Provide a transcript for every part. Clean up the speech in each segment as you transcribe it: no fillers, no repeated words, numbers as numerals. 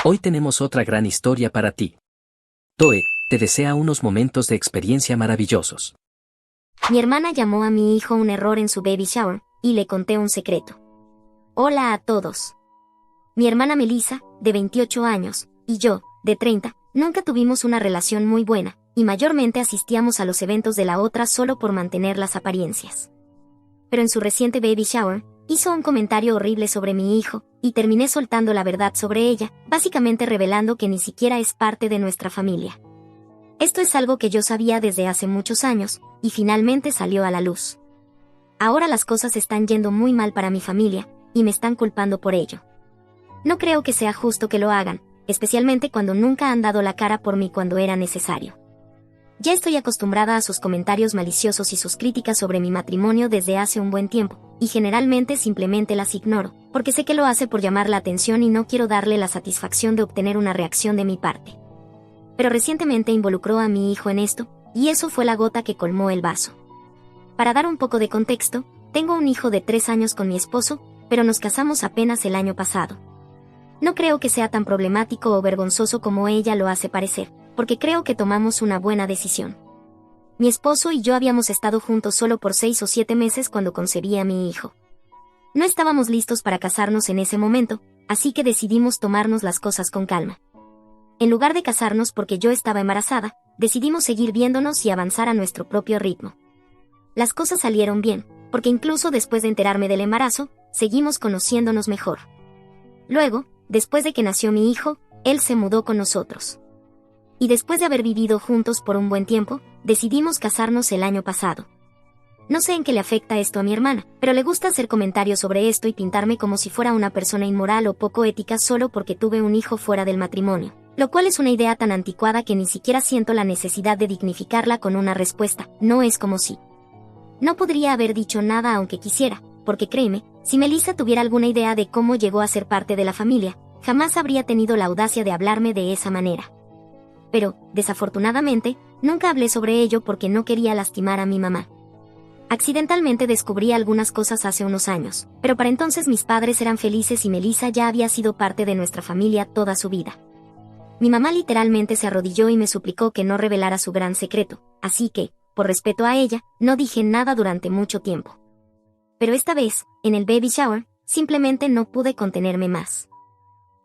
Hoy tenemos otra gran historia para ti. Toe te desea unos momentos de experiencia maravillosos. Mi hermana llamó a mi hijo un error en su baby shower, y le conté un secreto. Hola a todos. Mi hermana Melissa, de 28 años, y yo, de 30, nunca tuvimos una relación muy buena, y mayormente asistíamos a los eventos de la otra solo por mantener las apariencias. Pero en su reciente baby shower, hizo un comentario horrible sobre mi hijo, y terminé soltando la verdad sobre ella, básicamente revelando que ni siquiera es parte de nuestra familia. Esto es algo que yo sabía desde hace muchos años, y finalmente salió a la luz. Ahora las cosas están yendo muy mal para mi familia, y me están culpando por ello. No creo que sea justo que lo hagan, especialmente cuando nunca han dado la cara por mí cuando era necesario. Ya estoy acostumbrada a sus comentarios maliciosos y sus críticas sobre mi matrimonio desde hace un buen tiempo, y generalmente simplemente las ignoro, porque sé que lo hace por llamar la atención y no quiero darle la satisfacción de obtener una reacción de mi parte. Pero recientemente involucró a mi hijo en esto, y eso fue la gota que colmó el vaso. Para dar un poco de contexto, tengo un hijo de 3 años con mi esposo, pero nos casamos apenas el año pasado. No creo que sea tan problemático o vergonzoso como ella lo hace parecer, porque creo que tomamos una buena decisión. Mi esposo y yo habíamos estado juntos solo por 6 o 7 meses cuando concebí a mi hijo. No estábamos listos para casarnos en ese momento, así que decidimos tomarnos las cosas con calma. En lugar de casarnos porque yo estaba embarazada, decidimos seguir viéndonos y avanzar a nuestro propio ritmo. Las cosas salieron bien, porque incluso después de enterarme del embarazo, seguimos conociéndonos mejor. Luego, después de que nació mi hijo, él se mudó con nosotros. Y después de haber vivido juntos por un buen tiempo, decidimos casarnos el año pasado. No sé en qué le afecta esto a mi hermana, pero le gusta hacer comentarios sobre esto y pintarme como si fuera una persona inmoral o poco ética solo porque tuve un hijo fuera del matrimonio, lo cual es una idea tan anticuada que ni siquiera siento la necesidad de dignificarla con una respuesta, no es como si. No podría haber dicho nada aunque quisiera, porque créeme, si Melissa tuviera alguna idea de cómo llegó a ser parte de la familia, jamás habría tenido la audacia de hablarme de esa manera. Pero, desafortunadamente, nunca hablé sobre ello porque no quería lastimar a mi mamá. Accidentalmente descubrí algunas cosas hace unos años, pero para entonces mis padres eran felices y Melissa ya había sido parte de nuestra familia toda su vida. Mi mamá literalmente se arrodilló y me suplicó que no revelara su gran secreto, así que, por respeto a ella, no dije nada durante mucho tiempo. Pero esta vez, en el baby shower, simplemente no pude contenerme más.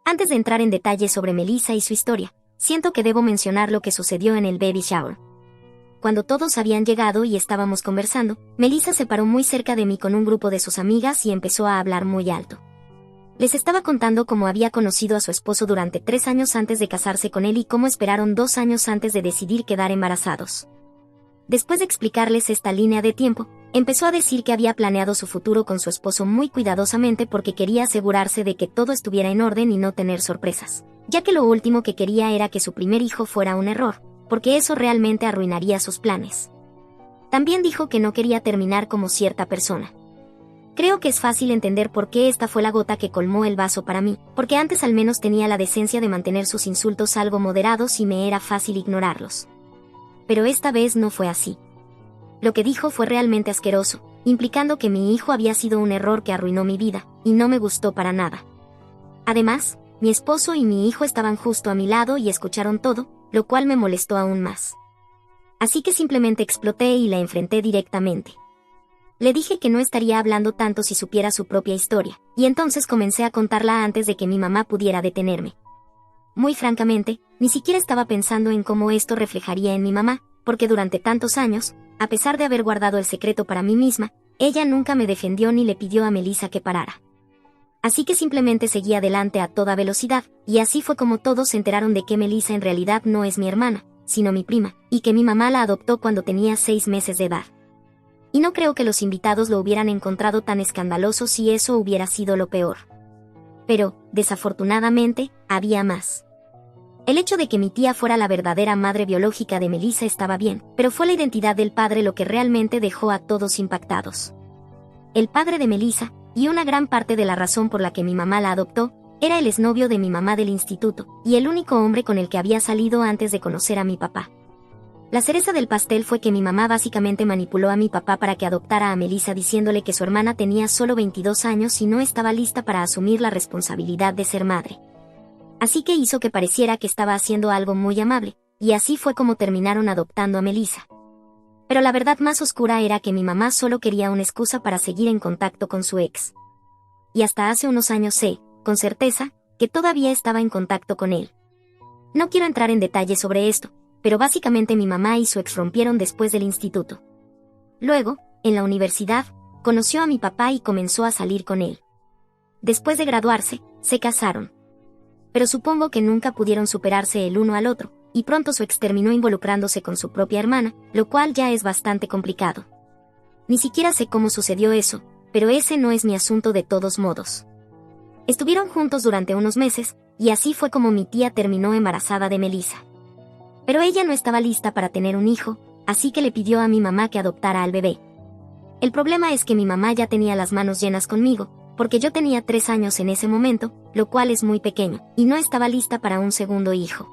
Antes de entrar en detalles sobre Melissa y su historia, siento que debo mencionar lo que sucedió en el baby shower. Cuando todos habían llegado y estábamos conversando, Melissa se paró muy cerca de mí con un grupo de sus amigas y empezó a hablar muy alto. Les estaba contando cómo había conocido a su esposo durante 3 años antes de casarse con él y cómo esperaron 2 años antes de decidir quedar embarazados. Después de explicarles esta línea de tiempo, empezó a decir que había planeado su futuro con su esposo muy cuidadosamente porque quería asegurarse de que todo estuviera en orden y no tener sorpresas, ya que lo último que quería era que su primer hijo fuera un error, porque eso realmente arruinaría sus planes. También dijo que no quería terminar como cierta persona. Creo que es fácil entender por qué esta fue la gota que colmó el vaso para mí, porque antes al menos tenía la decencia de mantener sus insultos algo moderados y me era fácil ignorarlos. Pero esta vez no fue así. Lo que dijo fue realmente asqueroso, implicando que mi hijo había sido un error que arruinó mi vida, y no me gustó para nada. Además, mi esposo y mi hijo estaban justo a mi lado y escucharon todo, lo cual me molestó aún más. Así que simplemente exploté y la enfrenté directamente. Le dije que no estaría hablando tanto si supiera su propia historia, y entonces comencé a contarla antes de que mi mamá pudiera detenerme. Muy francamente, ni siquiera estaba pensando en cómo esto reflejaría en mi mamá, porque durante tantos años, a pesar de haber guardado el secreto para mí misma, ella nunca me defendió ni le pidió a Melissa que parara. Así que simplemente seguí adelante a toda velocidad, y así fue como todos se enteraron de que Melissa en realidad no es mi hermana, sino mi prima, y que mi mamá la adoptó cuando tenía 6 meses de edad. Y no creo que los invitados lo hubieran encontrado tan escandaloso si eso hubiera sido lo peor. Pero, desafortunadamente, había más. El hecho de que mi tía fuera la verdadera madre biológica de Melissa estaba bien, pero fue la identidad del padre lo que realmente dejó a todos impactados. El padre de Melissa, y una gran parte de la razón por la que mi mamá la adoptó, era el exnovio de mi mamá del instituto, y el único hombre con el que había salido antes de conocer a mi papá. La cereza del pastel fue que mi mamá básicamente manipuló a mi papá para que adoptara a Melissa diciéndole que su hermana tenía solo 22 años y no estaba lista para asumir la responsabilidad de ser madre. Así que hizo que pareciera que estaba haciendo algo muy amable, y así fue como terminaron adoptando a Melissa. Pero la verdad más oscura era que mi mamá solo quería una excusa para seguir en contacto con su ex. Y hasta hace unos años sé, con certeza, que todavía estaba en contacto con él. No quiero entrar en detalles sobre esto, pero básicamente mi mamá y su ex rompieron después del instituto. Luego, en la universidad, conoció a mi papá y comenzó a salir con él. Después de graduarse, se casaron. Pero supongo que nunca pudieron superarse el uno al otro, y pronto su ex terminó involucrándose con su propia hermana, lo cual ya es bastante complicado. Ni siquiera sé cómo sucedió eso, pero ese no es mi asunto de todos modos. Estuvieron juntos durante unos meses, y así fue como mi tía terminó embarazada de Melissa. Pero ella no estaba lista para tener un hijo, así que le pidió a mi mamá que adoptara al bebé. El problema es que mi mamá ya tenía las manos llenas conmigo, porque yo tenía 3 años en ese momento, lo cual es muy pequeño, y no estaba lista para un segundo hijo.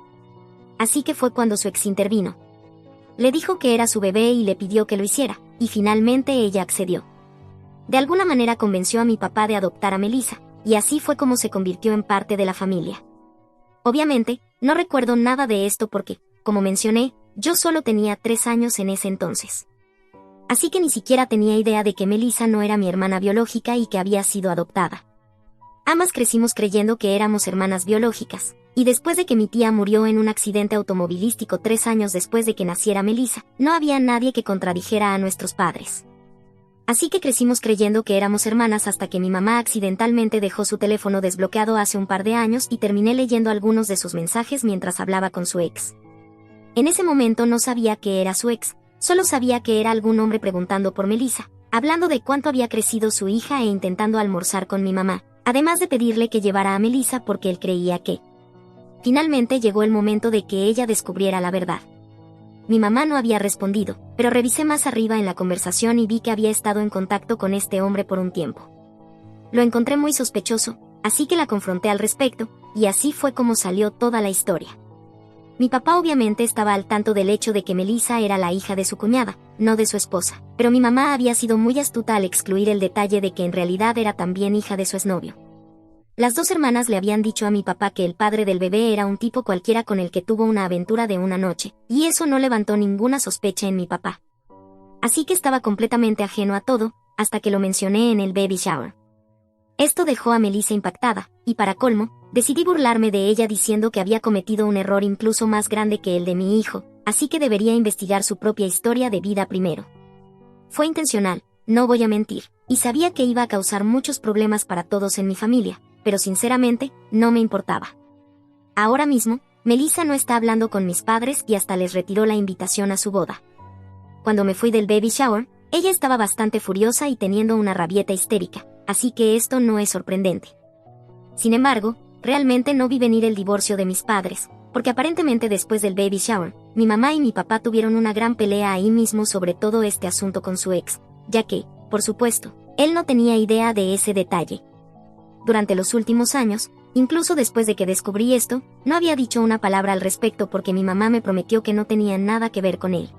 Así que fue cuando su ex intervino. Le dijo que era su bebé y le pidió que lo hiciera, y finalmente ella accedió. De alguna manera convenció a mi papá de adoptar a Melissa, y así fue como se convirtió en parte de la familia. Obviamente, no recuerdo nada de esto porque, como mencioné, yo solo tenía 3 años en ese entonces. Así que ni siquiera tenía idea de que Melissa no era mi hermana biológica y que había sido adoptada. Ambas crecimos creyendo que éramos hermanas biológicas, y después de que mi tía murió en un accidente automovilístico 3 años después de que naciera Melissa, no había nadie que contradijera a nuestros padres. Así que crecimos creyendo que éramos hermanas hasta que mi mamá accidentalmente dejó su teléfono desbloqueado hace un par de años y terminé leyendo algunos de sus mensajes mientras hablaba con su ex. En ese momento no sabía que era su ex, solo sabía que era algún hombre preguntando por Melissa, hablando de cuánto había crecido su hija e intentando almorzar con mi mamá, además de pedirle que llevara a Melissa porque él creía que... Finalmente llegó el momento de que ella descubriera la verdad. Mi mamá no había respondido, pero revisé más arriba en la conversación y vi que había estado en contacto con este hombre por un tiempo. Lo encontré muy sospechoso, así que la confronté al respecto, y así fue como salió toda la historia. Mi papá obviamente estaba al tanto del hecho de que Melissa era la hija de su cuñada, no de su esposa, pero mi mamá había sido muy astuta al excluir el detalle de que en realidad era también hija de su exnovio. Las 2 hermanas le habían dicho a mi papá que el padre del bebé era un tipo cualquiera con el que tuvo una aventura de una noche, y eso no levantó ninguna sospecha en mi papá. Así que estaba completamente ajeno a todo, hasta que lo mencioné en el baby shower. Esto dejó a Melissa impactada, y para colmo, decidí burlarme de ella diciendo que había cometido un error incluso más grande que el de mi hijo, así que debería investigar su propia historia de vida primero. Fue intencional, no voy a mentir, y sabía que iba a causar muchos problemas para todos en mi familia, pero sinceramente, no me importaba. Ahora mismo, Melissa no está hablando con mis padres y hasta les retiró la invitación a su boda. Cuando me fui del baby shower, ella estaba bastante furiosa y teniendo una rabieta histérica, así que esto no es sorprendente. Sin embargo, realmente no vi venir el divorcio de mis padres, porque aparentemente después del baby shower, mi mamá y mi papá tuvieron una gran pelea ahí mismo sobre todo este asunto con su ex, ya que, por supuesto, él no tenía idea de ese detalle. Durante los últimos años, incluso después de que descubrí esto, no había dicho una palabra al respecto porque mi mamá me prometió que no tenía nada que ver con él.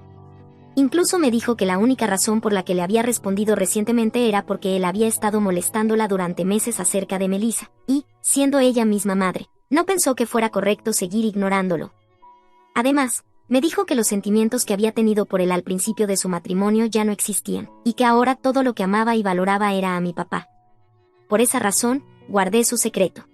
Incluso me dijo que la única razón por la que le había respondido recientemente era porque él había estado molestándola durante meses acerca de Melissa, y, siendo ella misma madre, no pensó que fuera correcto seguir ignorándolo. Además, me dijo que los sentimientos que había tenido por él al principio de su matrimonio ya no existían, y que ahora todo lo que amaba y valoraba era a mi papá. Por esa razón, guardé su secreto.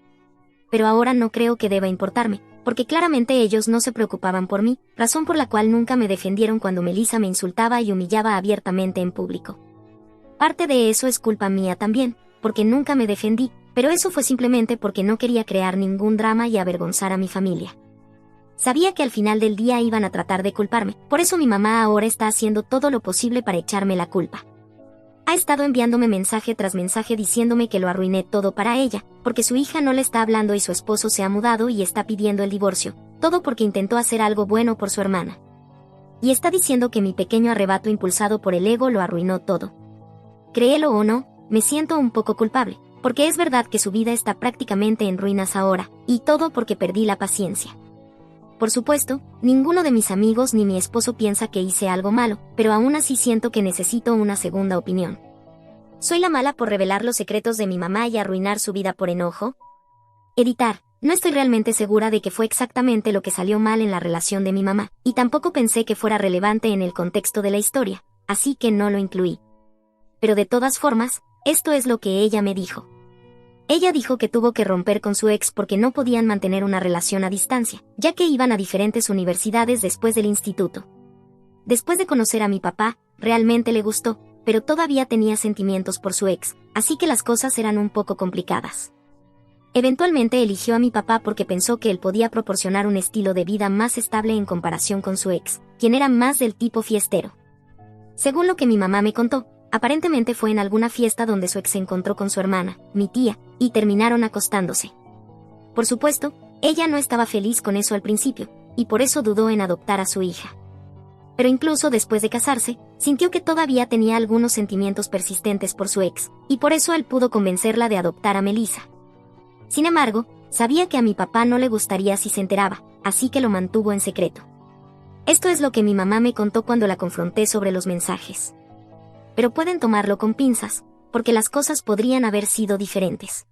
Pero ahora no creo que deba importarme, porque claramente ellos no se preocupaban por mí, razón por la cual nunca me defendieron cuando Melissa me insultaba y humillaba abiertamente en público. Parte de eso es culpa mía también, porque nunca me defendí, pero eso fue simplemente porque no quería crear ningún drama y avergonzar a mi familia. Sabía que al final del día iban a tratar de culparme, por eso mi mamá ahora está haciendo todo lo posible para echarme la culpa. Ha estado enviándome mensaje tras mensaje diciéndome que lo arruiné todo para ella, porque su hija no le está hablando y su esposo se ha mudado y está pidiendo el divorcio, todo porque intentó hacer algo bueno por su hermana. Y está diciendo que mi pequeño arrebato impulsado por el ego lo arruinó todo. Créelo o no, me siento un poco culpable, porque es verdad que su vida está prácticamente en ruinas ahora, y todo porque perdí la paciencia. Por supuesto, ninguno de mis amigos ni mi esposo piensa que hice algo malo, pero aún así siento que necesito una segunda opinión. ¿Soy la mala por revelar los secretos de mi mamá y arruinar su vida por enojo? Editar, No estoy realmente segura de que fue exactamente lo que salió mal en la relación de mi mamá, y tampoco pensé que fuera relevante en el contexto de la historia, así que no lo incluí. Pero de todas formas, esto es lo que ella me dijo. Ella dijo que tuvo que romper con su ex porque no podían mantener una relación a distancia, ya que iban a diferentes universidades después del instituto. Después de conocer a mi papá, realmente le gustó, pero todavía tenía sentimientos por su ex, así que las cosas eran un poco complicadas. Eventualmente eligió a mi papá porque pensó que él podía proporcionar un estilo de vida más estable en comparación con su ex, quien era más del tipo fiestero. Según lo que mi mamá me contó, aparentemente fue en alguna fiesta donde su ex se encontró con su hermana, mi tía, y terminaron acostándose. Por supuesto, ella no estaba feliz con eso al principio, y por eso dudó en adoptar a su hija. Pero incluso después de casarse, sintió que todavía tenía algunos sentimientos persistentes por su ex, y por eso él pudo convencerla de adoptar a Melissa. Sin embargo, sabía que a mi papá no le gustaría si se enteraba, así que lo mantuvo en secreto. Esto es lo que mi mamá me contó cuando la confronté sobre los mensajes. Pero pueden tomarlo con pinzas, porque las cosas podrían haber sido diferentes.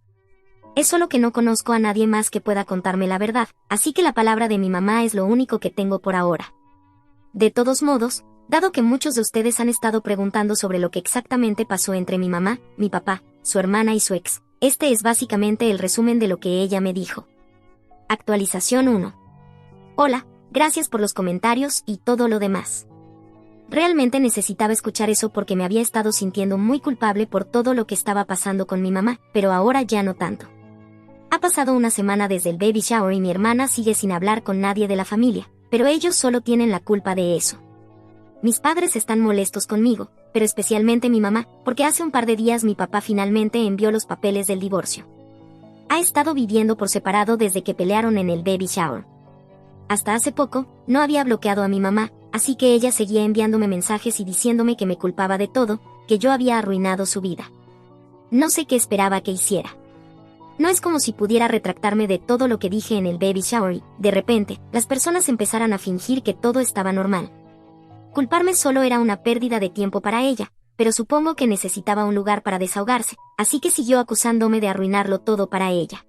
Es solo que no conozco a nadie más que pueda contarme la verdad, así que la palabra de mi mamá es lo único que tengo por ahora. De todos modos, dado que muchos de ustedes han estado preguntando sobre lo que exactamente pasó entre mi mamá, mi papá, su hermana y su ex, este es básicamente el resumen de lo que ella me dijo. Actualización 1. Hola, gracias por los comentarios y todo lo demás. Realmente necesitaba escuchar eso porque me había estado sintiendo muy culpable por todo lo que estaba pasando con mi mamá, pero ahora ya no tanto. Ha pasado una semana desde el baby shower y mi hermana sigue sin hablar con nadie de la familia, pero ellos solo tienen la culpa de eso. Mis padres están molestos conmigo, pero especialmente mi mamá, porque hace un par de días mi papá finalmente envió los papeles del divorcio. Ha estado viviendo por separado desde que pelearon en el baby shower. Hasta hace poco, no había bloqueado a mi mamá, así que ella seguía enviándome mensajes y diciéndome que me culpaba de todo, que yo había arruinado su vida. No sé qué esperaba que hiciera. No es como si pudiera retractarme de todo lo que dije en el baby shower y, de repente, las personas empezaran a fingir que todo estaba normal. Culparme solo era una pérdida de tiempo para ella, pero supongo que necesitaba un lugar para desahogarse, así que siguió acusándome de arruinarlo todo para ella.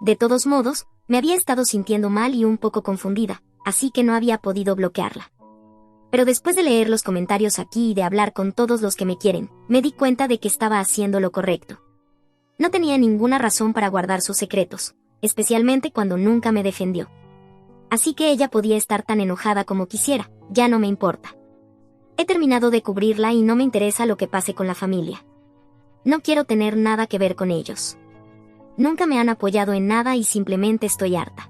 De todos modos, me había estado sintiendo mal y un poco confundida, así que no había podido bloquearla. Pero después de leer los comentarios aquí y de hablar con todos los que me quieren, me di cuenta de que estaba haciendo lo correcto. No tenía ninguna razón para guardar sus secretos, especialmente cuando nunca me defendió. Así que ella podía estar tan enojada como quisiera, ya no me importa. He terminado de cubrirla y no me interesa lo que pase con la familia. No quiero tener nada que ver con ellos. Nunca me han apoyado en nada y simplemente estoy harta.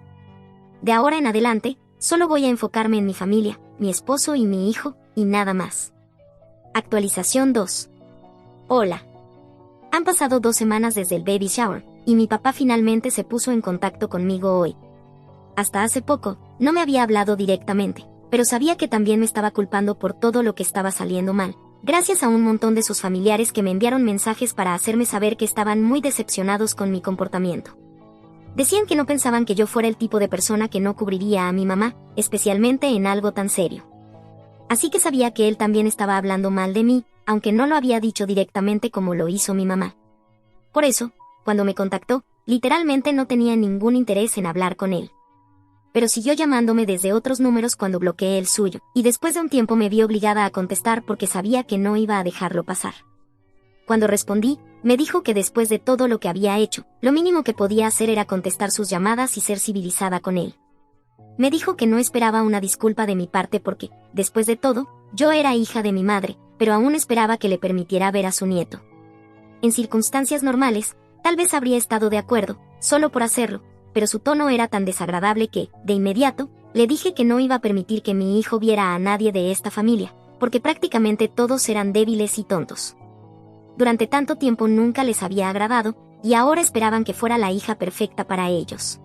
De ahora en adelante, solo voy a enfocarme en mi familia, mi esposo y mi hijo, y nada más. Actualización 2. Hola. Han pasado 2 semanas desde el baby shower, y mi papá finalmente se puso en contacto conmigo hoy. Hasta hace poco, no me había hablado directamente, pero sabía que también me estaba culpando por todo lo que estaba saliendo mal, gracias a un montón de sus familiares que me enviaron mensajes para hacerme saber que estaban muy decepcionados con mi comportamiento. Decían que no pensaban que yo fuera el tipo de persona que no cubriría a mi mamá, especialmente en algo tan serio. Así que sabía que él también estaba hablando mal de mí, aunque no lo había dicho directamente como lo hizo mi mamá. Por eso, cuando me contactó, literalmente no tenía ningún interés en hablar con él. Pero siguió llamándome desde otros números cuando bloqueé el suyo, y después de un tiempo me vi obligada a contestar porque sabía que no iba a dejarlo pasar. Cuando respondí, me dijo que después de todo lo que había hecho, lo mínimo que podía hacer era contestar sus llamadas y ser civilizada con él. Me dijo que no esperaba una disculpa de mi parte porque, después de todo, yo era hija de mi madre, pero aún esperaba que le permitiera ver a su nieto. En circunstancias normales, tal vez habría estado de acuerdo, solo por hacerlo, pero su tono era tan desagradable que, de inmediato, le dije que no iba a permitir que mi hijo viera a nadie de esta familia, porque prácticamente todos eran débiles y tontos. Durante tanto tiempo nunca les había agradado, y ahora esperaban que fuera la hija perfecta para ellos.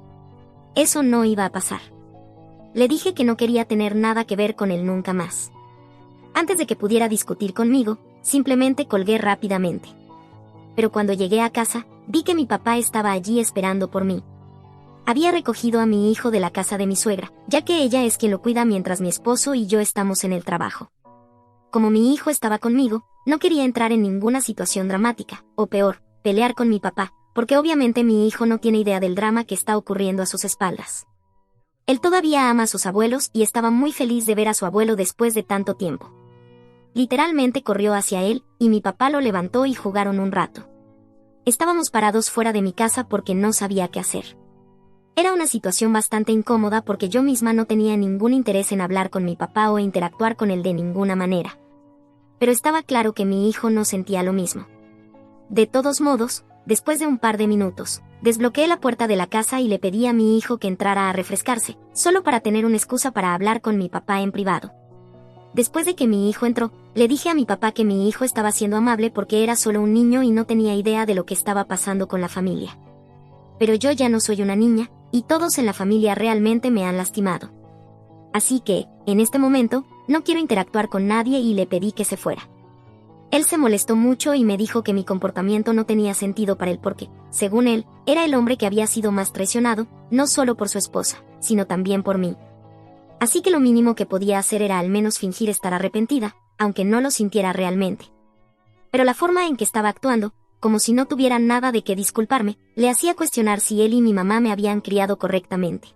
Eso no iba a pasar. Le dije que no quería tener nada que ver con él nunca más. Antes de que pudiera discutir conmigo, simplemente colgué rápidamente. Pero cuando llegué a casa, vi que mi papá estaba allí esperando por mí. Había recogido a mi hijo de la casa de mi suegra, ya que ella es quien lo cuida mientras mi esposo y yo estamos en el trabajo. Como mi hijo estaba conmigo, no quería entrar en ninguna situación dramática, o peor, pelear con mi papá, porque obviamente mi hijo no tiene idea del drama que está ocurriendo a sus espaldas. Él todavía ama a sus abuelos y estaba muy feliz de ver a su abuelo después de tanto tiempo. Literalmente corrió hacia él, y mi papá lo levantó y jugaron un rato. Estábamos parados fuera de mi casa porque no sabía qué hacer. Era una situación bastante incómoda porque yo misma no tenía ningún interés en hablar con mi papá o interactuar con él de ninguna manera. Pero estaba claro que mi hijo no sentía lo mismo. De todos modos, después de un par de minutos, desbloqueé la puerta de la casa y le pedí a mi hijo que entrara a refrescarse, solo para tener una excusa para hablar con mi papá en privado. Después de que mi hijo entró, le dije a mi papá que mi hijo estaba siendo amable porque era solo un niño y no tenía idea de lo que estaba pasando con la familia. Pero yo ya no soy una niña, y todos en la familia realmente me han lastimado. Así que, en este momento, no quiero interactuar con nadie y le pedí que se fuera. Él se molestó mucho y me dijo que mi comportamiento no tenía sentido para él porque, según él, era el hombre que había sido más traicionado, no solo por su esposa, sino también por mí. Así que lo mínimo que podía hacer era al menos fingir estar arrepentida, aunque no lo sintiera realmente. Pero la forma en que estaba actuando, como si no tuviera nada de qué disculparme, le hacía cuestionar si él y mi mamá me habían criado correctamente.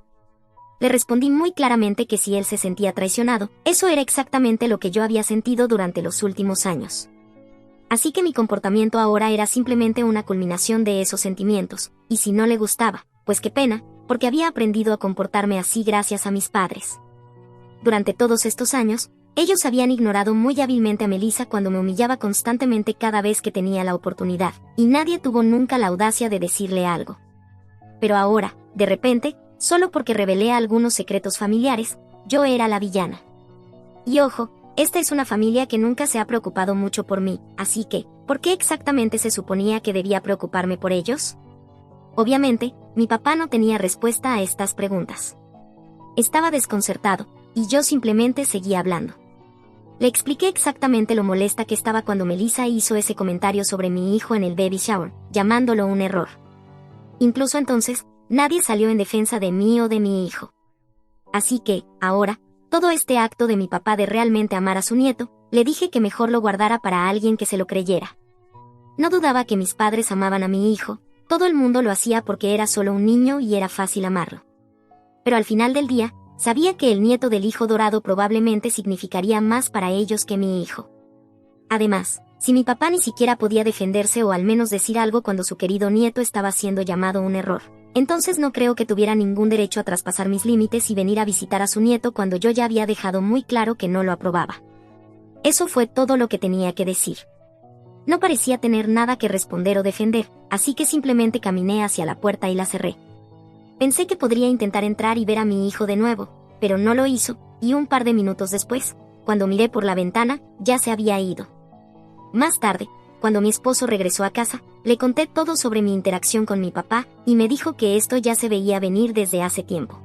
Le respondí muy claramente que si él se sentía traicionado, eso era exactamente lo que yo había sentido durante los últimos años. Así que mi comportamiento ahora era simplemente una culminación de esos sentimientos, y si no le gustaba, pues qué pena, porque había aprendido a comportarme así gracias a mis padres. Durante todos estos años, ellos habían ignorado muy hábilmente a Melissa cuando me humillaba constantemente cada vez que tenía la oportunidad, y nadie tuvo nunca la audacia de decirle algo. Pero ahora, de repente, solo porque revelé algunos secretos familiares, yo era la villana. Y ojo, esta es una familia que nunca se ha preocupado mucho por mí, así que, ¿por qué exactamente se suponía que debía preocuparme por ellos? Obviamente, mi papá no tenía respuesta a estas preguntas. Estaba desconcertado, y yo simplemente seguía hablando. Le expliqué exactamente lo molesta que estaba cuando Melissa hizo ese comentario sobre mi hijo en el baby shower, llamándolo un error. Incluso entonces, nadie salió en defensa de mí o de mi hijo. Así que, ahora, todo este acto de mi papá de realmente amar a su nieto, le dije que mejor lo guardara para alguien que se lo creyera. No dudaba que mis padres amaban a mi hijo, todo el mundo lo hacía porque era solo un niño y era fácil amarlo. Pero al final del día, sabía que el nieto del hijo dorado probablemente significaría más para ellos que mi hijo. Además, si mi papá ni siquiera podía defenderse o al menos decir algo cuando su querido nieto estaba siendo llamado un error, entonces no creo que tuviera ningún derecho a traspasar mis límites y venir a visitar a su nieto cuando yo ya había dejado muy claro que no lo aprobaba. Eso fue todo lo que tenía que decir. No parecía tener nada que responder o defender, así que simplemente caminé hacia la puerta y la cerré. Pensé que podría intentar entrar y ver a mi hijo de nuevo, pero no lo hizo, y un par de minutos después, cuando miré por la ventana, ya se había ido. Más tarde, cuando mi esposo regresó a casa, le conté todo sobre mi interacción con mi papá, y me dijo que esto ya se veía venir desde hace tiempo.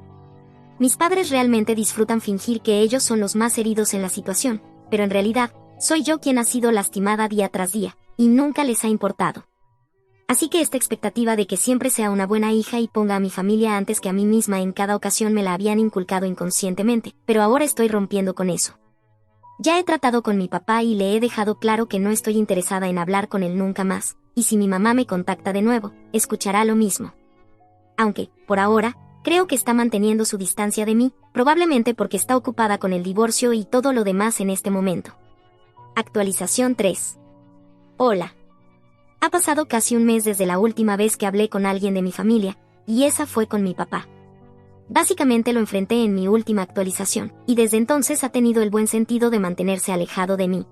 Mis padres realmente disfrutan fingir que ellos son los más heridos en la situación, pero en realidad, soy yo quien ha sido lastimada día tras día, y nunca les ha importado. Así que esta expectativa de que siempre sea una buena hija y ponga a mi familia antes que a mí misma en cada ocasión me la habían inculcado inconscientemente, pero ahora estoy rompiendo con eso. Ya he tratado con mi papá y le he dejado claro que no estoy interesada en hablar con él nunca más, y si mi mamá me contacta de nuevo, escuchará lo mismo. Aunque, por ahora, creo que está manteniendo su distancia de mí, probablemente porque está ocupada con el divorcio y todo lo demás en este momento. Actualización 3. Hola. Ha pasado casi un mes desde la última vez que hablé con alguien de mi familia, y esa fue con mi papá. Básicamente lo enfrenté en mi última actualización, y desde entonces ha tenido el buen sentido de mantenerse alejado de mí.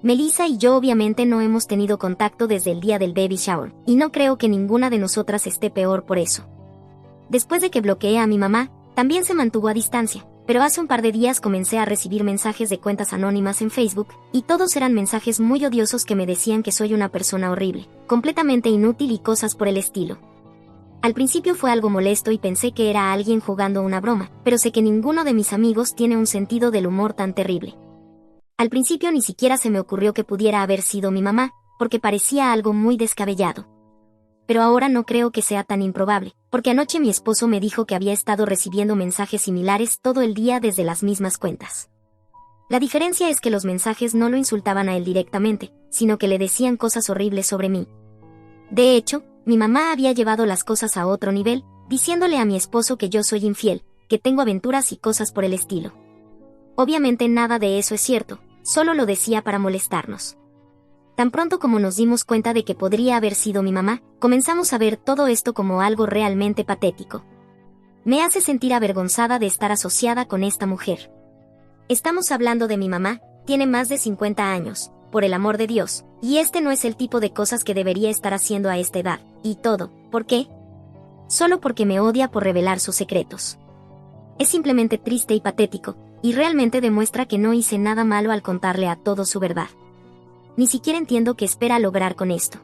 Melissa y yo obviamente no hemos tenido contacto desde el día del baby shower, y no creo que ninguna de nosotras esté peor por eso. Después de que bloqueé a mi mamá, también se mantuvo a distancia, pero hace un par de días comencé a recibir mensajes de cuentas anónimas en Facebook, y todos eran mensajes muy odiosos que me decían que soy una persona horrible, completamente inútil y cosas por el estilo. Al principio fue algo molesto y pensé que era alguien jugando una broma, pero sé que ninguno de mis amigos tiene un sentido del humor tan terrible. Al principio ni siquiera se me ocurrió que pudiera haber sido mi mamá, porque parecía algo muy descabellado. Pero ahora no creo que sea tan improbable, porque anoche mi esposo me dijo que había estado recibiendo mensajes similares todo el día desde las mismas cuentas. La diferencia es que los mensajes no lo insultaban a él directamente, sino que le decían cosas horribles sobre mí. De hecho, mi mamá había llevado las cosas a otro nivel, diciéndole a mi esposo que yo soy infiel, que tengo aventuras y cosas por el estilo. Obviamente nada de eso es cierto, solo lo decía para molestarnos. Tan pronto como nos dimos cuenta de que podría haber sido mi mamá, comenzamos a ver todo esto como algo realmente patético. Me hace sentir avergonzada de estar asociada con esta mujer. Estamos hablando de mi mamá, tiene más de 50 años, por el amor de Dios, y este no es el tipo de cosas que debería estar haciendo a esta edad, y todo, ¿por qué? Solo porque me odia por revelar sus secretos. Es simplemente triste y patético, y realmente demuestra que no hice nada malo al contarle a todos su verdad. Ni siquiera entiendo qué espera lograr con esto.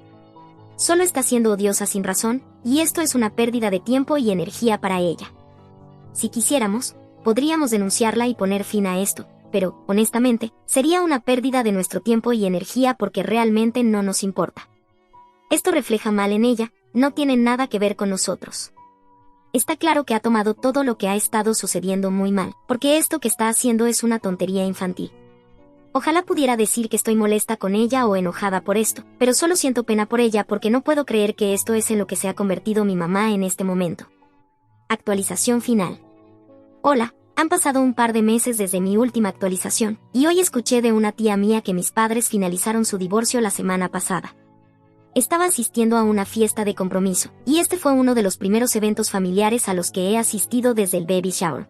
Solo está siendo odiosa sin razón, y esto es una pérdida de tiempo y energía para ella. Si quisiéramos, podríamos denunciarla y poner fin a esto, pero, honestamente, sería una pérdida de nuestro tiempo y energía porque realmente no nos importa. Esto refleja mal en ella, no tiene nada que ver con nosotros. Está claro que ha tomado todo lo que ha estado sucediendo muy mal, porque esto que está haciendo es una tontería infantil. Ojalá pudiera decir que estoy molesta con ella o enojada por esto, pero solo siento pena por ella porque no puedo creer que esto es en lo que se ha convertido mi mamá en este momento. Actualización final. Hola, han pasado un par de meses desde mi última actualización, y hoy escuché de una tía mía que mis padres finalizaron su divorcio la semana pasada. Estaba asistiendo a una fiesta de compromiso, y este fue uno de los primeros eventos familiares a los que he asistido desde el baby shower.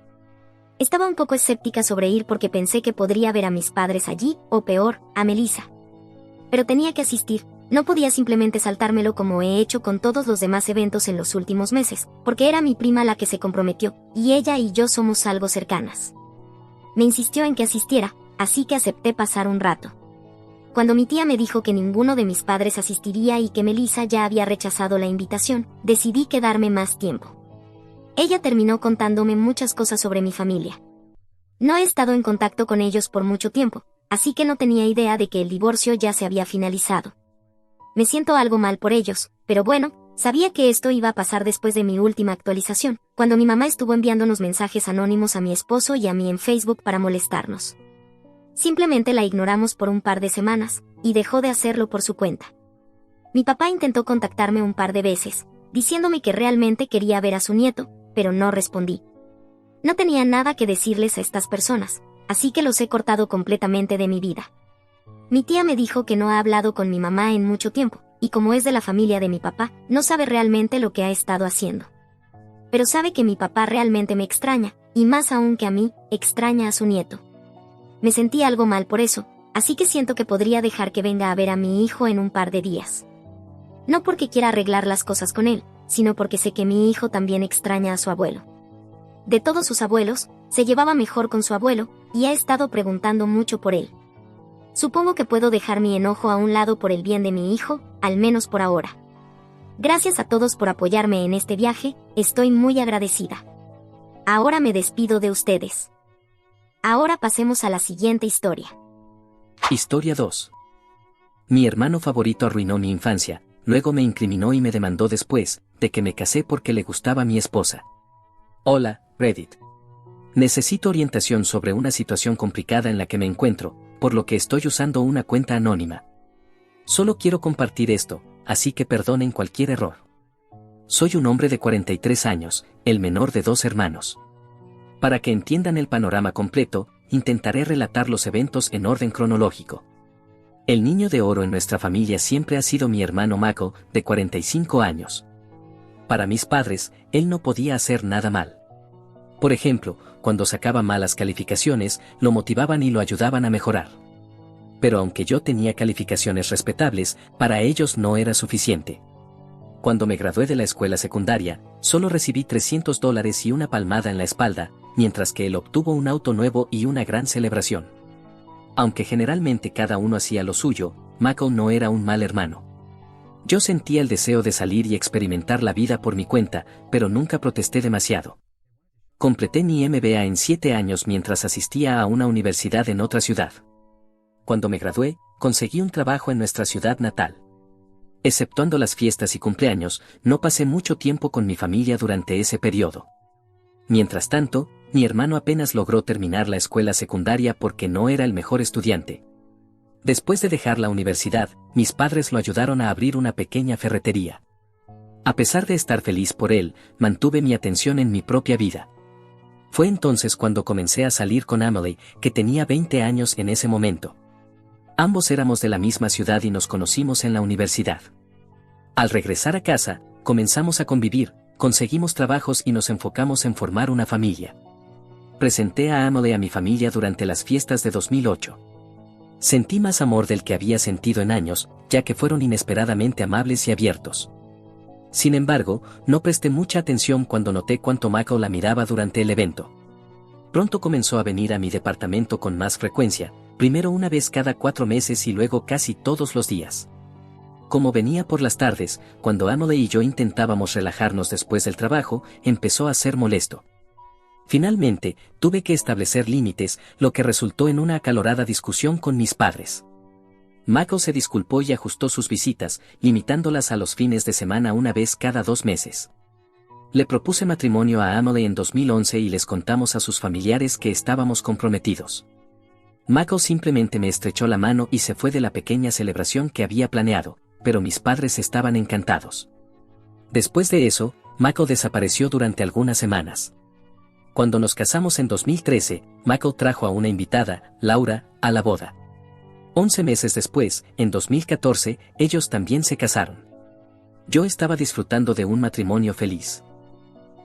Estaba un poco escéptica sobre ir porque pensé que podría ver a mis padres allí, o peor, a Melissa. Pero tenía que asistir, no podía simplemente saltármelo como he hecho con todos los demás eventos en los últimos meses, porque era mi prima la que se comprometió, y ella y yo somos algo cercanas. Me insistió en que asistiera, así que acepté pasar un rato. Cuando mi tía me dijo que ninguno de mis padres asistiría y que Melissa ya había rechazado la invitación, decidí quedarme más tiempo. Ella terminó contándome muchas cosas sobre mi familia. No he estado en contacto con ellos por mucho tiempo, así que no tenía idea de que el divorcio ya se había finalizado. Me siento algo mal por ellos, pero bueno, sabía que esto iba a pasar después de mi última actualización, cuando mi mamá estuvo enviándonos mensajes anónimos a mi esposo y a mí en Facebook para molestarnos. Simplemente la ignoramos por un par de semanas, y dejó de hacerlo por su cuenta. Mi papá intentó contactarme un par de veces, diciéndome que realmente quería ver a su nieto, pero no respondí. No tenía nada que decirles a estas personas, así que los he cortado completamente de mi vida. Mi tía me dijo que no ha hablado con mi mamá en mucho tiempo, y como es de la familia de mi papá, no sabe realmente lo que ha estado haciendo. Pero sabe que mi papá realmente me extraña, y más aún que a mí, extraña a su nieto. Me sentí algo mal por eso, así que siento que podría dejar que venga a ver a mi hijo en un par de días. No porque quiera arreglar las cosas con él, sino porque sé que mi hijo también extraña a su abuelo. De todos sus abuelos, se llevaba mejor con su abuelo, y ha estado preguntando mucho por él. Supongo que puedo dejar mi enojo a un lado por el bien de mi hijo, al menos por ahora. Gracias a todos por apoyarme en este viaje, estoy muy agradecida. Ahora me despido de ustedes. Ahora pasemos a la siguiente historia. Historia 2. Mi hermano favorito arruinó mi infancia, luego me incriminó y me demandó después de que me casé porque le gustaba mi esposa. Hola, Reddit. Necesito orientación sobre una situación complicada en la que me encuentro, por lo que estoy usando una cuenta anónima. Solo quiero compartir esto, así que perdonen cualquier error. Soy un hombre de 43 años, el menor de 2 hermanos. Para que entiendan el panorama completo, intentaré relatar los eventos en orden cronológico. El niño de oro en nuestra familia siempre ha sido mi hermano Mako, de 45 años. Para mis padres, él no podía hacer nada mal. Por ejemplo, cuando sacaba malas calificaciones, lo motivaban y lo ayudaban a mejorar. Pero aunque yo tenía calificaciones respetables, para ellos no era suficiente. Cuando me gradué de la escuela secundaria, solo recibí $300 y una palmada en la espalda, mientras que él obtuvo un auto nuevo y una gran celebración. Aunque generalmente cada uno hacía lo suyo, Mako no era un mal hermano. Yo sentía el deseo de salir y experimentar la vida por mi cuenta, pero nunca protesté demasiado. Completé mi MBA en 7 años mientras asistía a una universidad en otra ciudad. Cuando me gradué, conseguí un trabajo en nuestra ciudad natal. Exceptuando las fiestas y cumpleaños, no pasé mucho tiempo con mi familia durante ese periodo. Mientras tanto, mi hermano apenas logró terminar la escuela secundaria porque no era el mejor estudiante. Después de dejar la universidad, mis padres lo ayudaron a abrir una pequeña ferretería. A pesar de estar feliz por él, mantuve mi atención en mi propia vida. Fue entonces cuando comencé a salir con Emily, que tenía 20 años en ese momento. Ambos éramos de la misma ciudad y nos conocimos en la universidad. Al regresar a casa, comenzamos a convivir, conseguimos trabajos y nos enfocamos en formar una familia. Presenté a Emily a mi familia durante las fiestas de 2008. Sentí más amor del que había sentido en años, ya que fueron inesperadamente amables y abiertos. Sin embargo, no presté mucha atención cuando noté cuánto Michael la miraba durante el evento. Pronto comenzó a venir a mi departamento con más frecuencia, primero una vez cada 4 meses y luego casi todos los días. Como venía por las tardes, cuando Emily y yo intentábamos relajarnos después del trabajo, empezó a ser molesto. Finalmente, tuve que establecer límites, lo que resultó en una acalorada discusión con mis padres. Michael se disculpó y ajustó sus visitas, limitándolas a los fines de semana una vez cada 2 meses. Le propuse matrimonio a Emily en 2011 y les contamos a sus familiares que estábamos comprometidos. Michael simplemente me estrechó la mano y se fue de la pequeña celebración que había planeado, pero mis padres estaban encantados. Después de eso, Michael desapareció durante algunas semanas. Cuando nos casamos en 2013, Michael trajo a una invitada, Laura, a la boda. 11 meses después, en 2014, ellos también se casaron. Yo estaba disfrutando de un matrimonio feliz.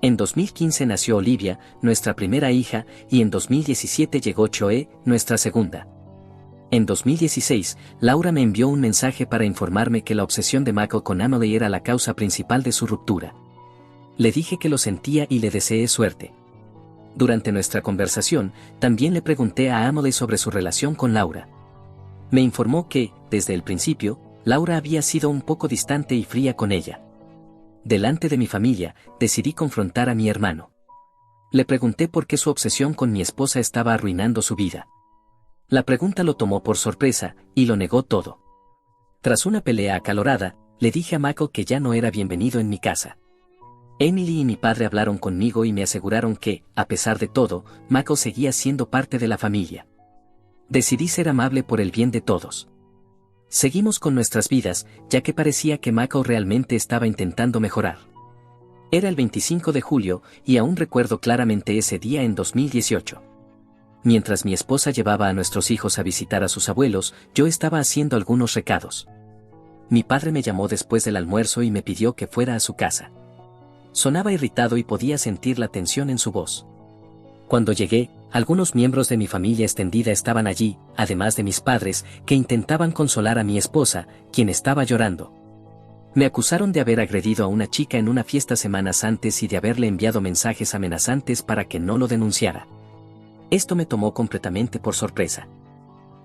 En 2015 nació Olivia, nuestra primera hija, y en 2017 llegó Choe, nuestra segunda. En 2016, Laura me envió un mensaje para informarme que la obsesión de Michael con Emily era la causa principal de su ruptura. Le dije que lo sentía y le deseé suerte. Durante nuestra conversación, también le pregunté a Emily sobre su relación con Laura. Me informó que, desde el principio, Laura había sido un poco distante y fría con ella. Delante de mi familia, decidí confrontar a mi hermano. Le pregunté por qué su obsesión con mi esposa estaba arruinando su vida. La pregunta lo tomó por sorpresa, y lo negó todo. Tras una pelea acalorada, le dije a Michael que ya no era bienvenido en mi casa. Emily y mi padre hablaron conmigo y me aseguraron que, a pesar de todo, Michael seguía siendo parte de la familia. Decidí ser amable por el bien de todos. Seguimos con nuestras vidas, ya que parecía que Michael realmente estaba intentando mejorar. Era el 25 de julio, y aún recuerdo claramente ese día en 2018. Mientras mi esposa llevaba a nuestros hijos a visitar a sus abuelos, yo estaba haciendo algunos recados. Mi padre me llamó después del almuerzo y me pidió que fuera a su casa. Sonaba irritado y podía sentir la tensión en su voz. Cuando llegué, algunos miembros de mi familia extendida estaban allí, además de mis padres, que intentaban consolar a mi esposa, quien estaba llorando. Me acusaron de haber agredido a una chica en una fiesta semanas antes y de haberle enviado mensajes amenazantes para que no lo denunciara. Esto me tomó completamente por sorpresa.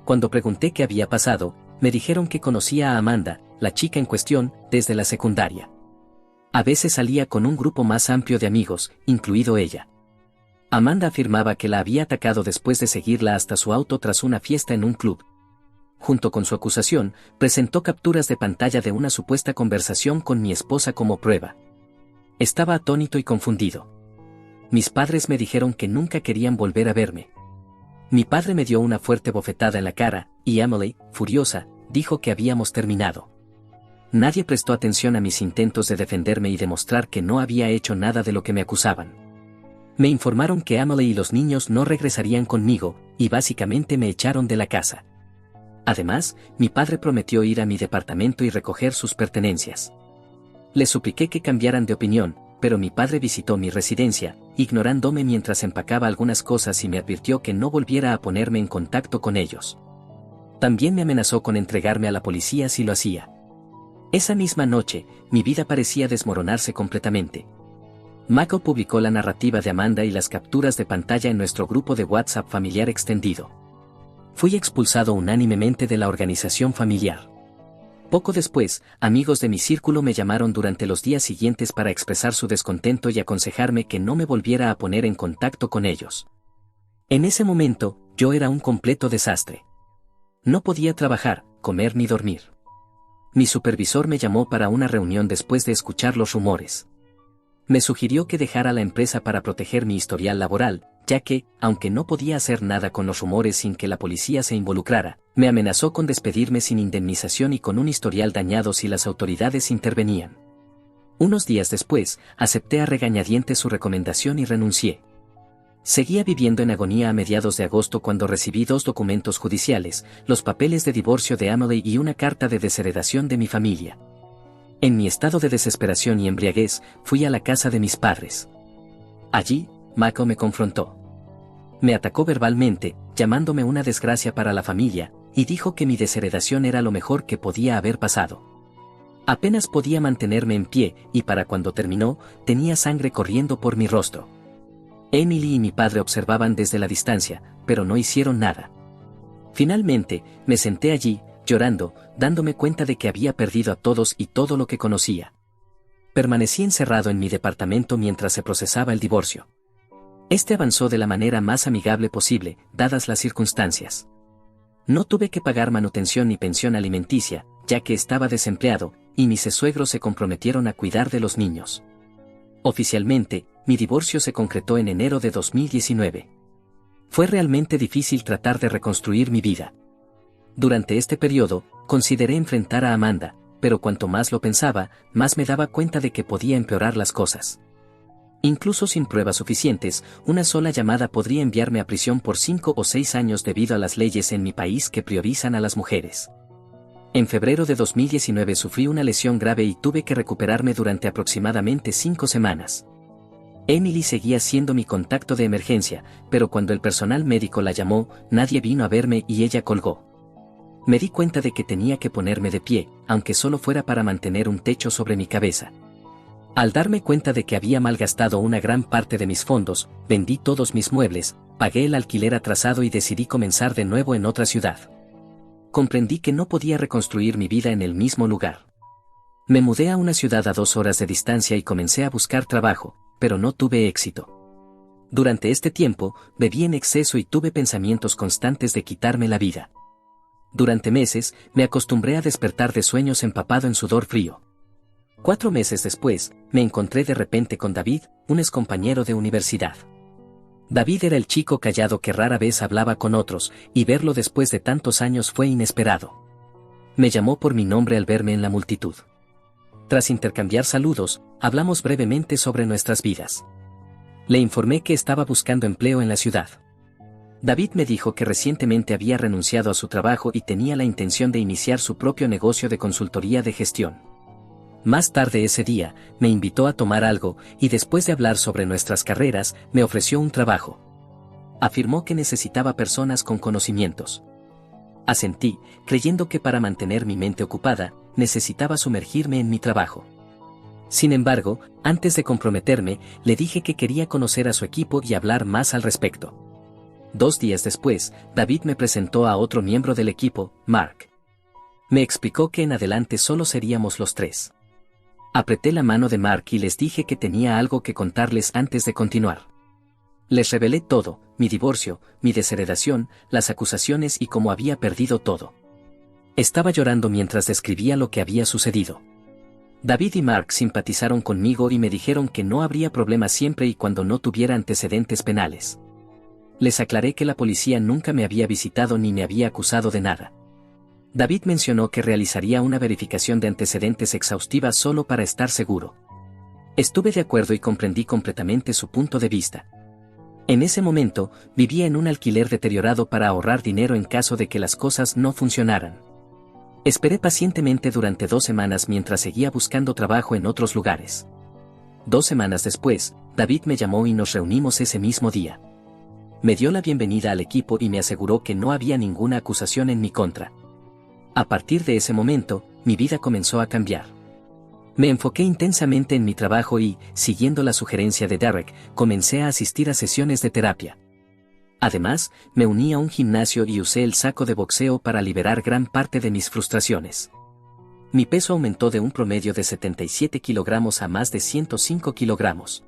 Cuando pregunté qué había pasado, me dijeron que conocía a Amanda, la chica en cuestión, desde la secundaria. A veces salía con un grupo más amplio de amigos, incluido ella. Amanda afirmaba que la había atacado después de seguirla hasta su auto tras una fiesta en un club. Junto con su acusación, presentó capturas de pantalla de una supuesta conversación con mi esposa como prueba. Estaba atónito y confundido. Mis padres me dijeron que nunca querían volver a verme. Mi padre me dio una fuerte bofetada en la cara, y Emily, furiosa, dijo que habíamos terminado. Nadie prestó atención a mis intentos de defenderme y demostrar que no había hecho nada de lo que me acusaban. Me informaron que Emily y los niños no regresarían conmigo, y básicamente me echaron de la casa. Además, mi padre prometió ir a mi departamento y recoger sus pertenencias. Le supliqué que cambiaran de opinión, pero mi padre visitó mi residencia, ignorándome mientras empacaba algunas cosas y me advirtió que no volviera a ponerme en contacto con ellos. También me amenazó con entregarme a la policía si lo hacía. Esa misma noche, mi vida parecía desmoronarse completamente. Michael publicó la narrativa de Amanda y las capturas de pantalla en nuestro grupo de WhatsApp familiar extendido. Fui expulsado unánimemente de la organización familiar. Poco después, amigos de mi círculo me llamaron durante los días siguientes para expresar su descontento y aconsejarme que no me volviera a poner en contacto con ellos. En ese momento, yo era un completo desastre. No podía trabajar, comer ni dormir. Mi supervisor me llamó para una reunión después de escuchar los rumores. Me sugirió que dejara la empresa para proteger mi historial laboral, ya que, aunque no podía hacer nada con los rumores sin que la policía se involucrara, me amenazó con despedirme sin indemnización y con un historial dañado si las autoridades intervenían. Unos días después, acepté a regañadientes su recomendación y renuncié. Seguía viviendo en agonía a mediados de agosto cuando recibí 2 documentos judiciales, los papeles de divorcio de Emily y una carta de desheredación de mi familia. En mi estado de desesperación y embriaguez, fui a la casa de mis padres. Allí, Mako me confrontó. Me atacó verbalmente, llamándome una desgracia para la familia, y dijo que mi desheredación era lo mejor que podía haber pasado. Apenas podía mantenerme en pie, y para cuando terminó, tenía sangre corriendo por mi rostro. Emily y mi padre observaban desde la distancia, pero no hicieron nada. Finalmente, me senté allí, llorando, dándome cuenta de que había perdido a todos y todo lo que conocía. Permanecí encerrado en mi departamento mientras se procesaba el divorcio. Este avanzó de la manera más amigable posible, dadas las circunstancias. No tuve que pagar manutención ni pensión alimenticia, ya que estaba desempleado, y mis suegros se comprometieron a cuidar de los niños. Oficialmente, mi divorcio se concretó en enero de 2019. Fue realmente difícil tratar de reconstruir mi vida. Durante este periodo, consideré enfrentar a Amanda, pero cuanto más lo pensaba, más me daba cuenta de que podía empeorar las cosas. Incluso sin pruebas suficientes, una sola llamada podría enviarme a prisión por 5 o 6 años debido a las leyes en mi país que priorizan a las mujeres. En febrero de 2019 sufrí una lesión grave y tuve que recuperarme durante aproximadamente 5 semanas. Emily seguía siendo mi contacto de emergencia, pero cuando el personal médico la llamó, nadie vino a verme y ella colgó. Me di cuenta de que tenía que ponerme de pie, aunque solo fuera para mantener un techo sobre mi cabeza. Al darme cuenta de que había malgastado una gran parte de mis fondos, vendí todos mis muebles, pagué el alquiler atrasado y decidí comenzar de nuevo en otra ciudad. Comprendí que no podía reconstruir mi vida en el mismo lugar. Me mudé a una ciudad a 2 horas de distancia y comencé a buscar trabajo, pero no tuve éxito. Durante este tiempo, bebí en exceso y tuve pensamientos constantes de quitarme la vida. Durante meses, me acostumbré a despertar de sueños empapado en sudor frío. 4 meses después, me encontré de repente con David, un excompañero de universidad. David era el chico callado que rara vez hablaba con otros, y verlo después de tantos años fue inesperado. Me llamó por mi nombre al verme en la multitud. Tras intercambiar saludos, hablamos brevemente sobre nuestras vidas. Le informé que estaba buscando empleo en la ciudad. David me dijo que recientemente había renunciado a su trabajo y tenía la intención de iniciar su propio negocio de consultoría de gestión. Más tarde ese día, me invitó a tomar algo, y después de hablar sobre nuestras carreras, me ofreció un trabajo. Afirmó que necesitaba personas con conocimientos. Asentí, creyendo que para mantener mi mente ocupada, necesitaba sumergirme en mi trabajo. Sin embargo, antes de comprometerme, le dije que quería conocer a su equipo y hablar más al respecto. 2 días después, David me presentó a otro miembro del equipo, Mark. Me explicó que en adelante solo seríamos los 3. Apreté la mano de Mark y les dije que tenía algo que contarles antes de continuar. Les revelé todo, mi divorcio, mi desheredación, las acusaciones y cómo había perdido todo. Estaba llorando mientras describía lo que había sucedido. David y Mark simpatizaron conmigo y me dijeron que no habría problema siempre y cuando no tuviera antecedentes penales. Les aclaré que la policía nunca me había visitado ni me había acusado de nada. David mencionó que realizaría una verificación de antecedentes exhaustiva solo para estar seguro. Estuve de acuerdo y comprendí completamente su punto de vista. En ese momento, vivía en un alquiler deteriorado para ahorrar dinero en caso de que las cosas no funcionaran. Esperé pacientemente durante 2 semanas mientras seguía buscando trabajo en otros lugares. 2 semanas después, David me llamó y nos reunimos ese mismo día. Me dio la bienvenida al equipo y me aseguró que no había ninguna acusación en mi contra. A partir de ese momento, mi vida comenzó a cambiar. Me enfoqué intensamente en mi trabajo y, siguiendo la sugerencia de Derek, comencé a asistir a sesiones de terapia. Además, me uní a un gimnasio y usé el saco de boxeo para liberar gran parte de mis frustraciones. Mi peso aumentó de un promedio de 77 kilogramos a más de 105 kilogramos.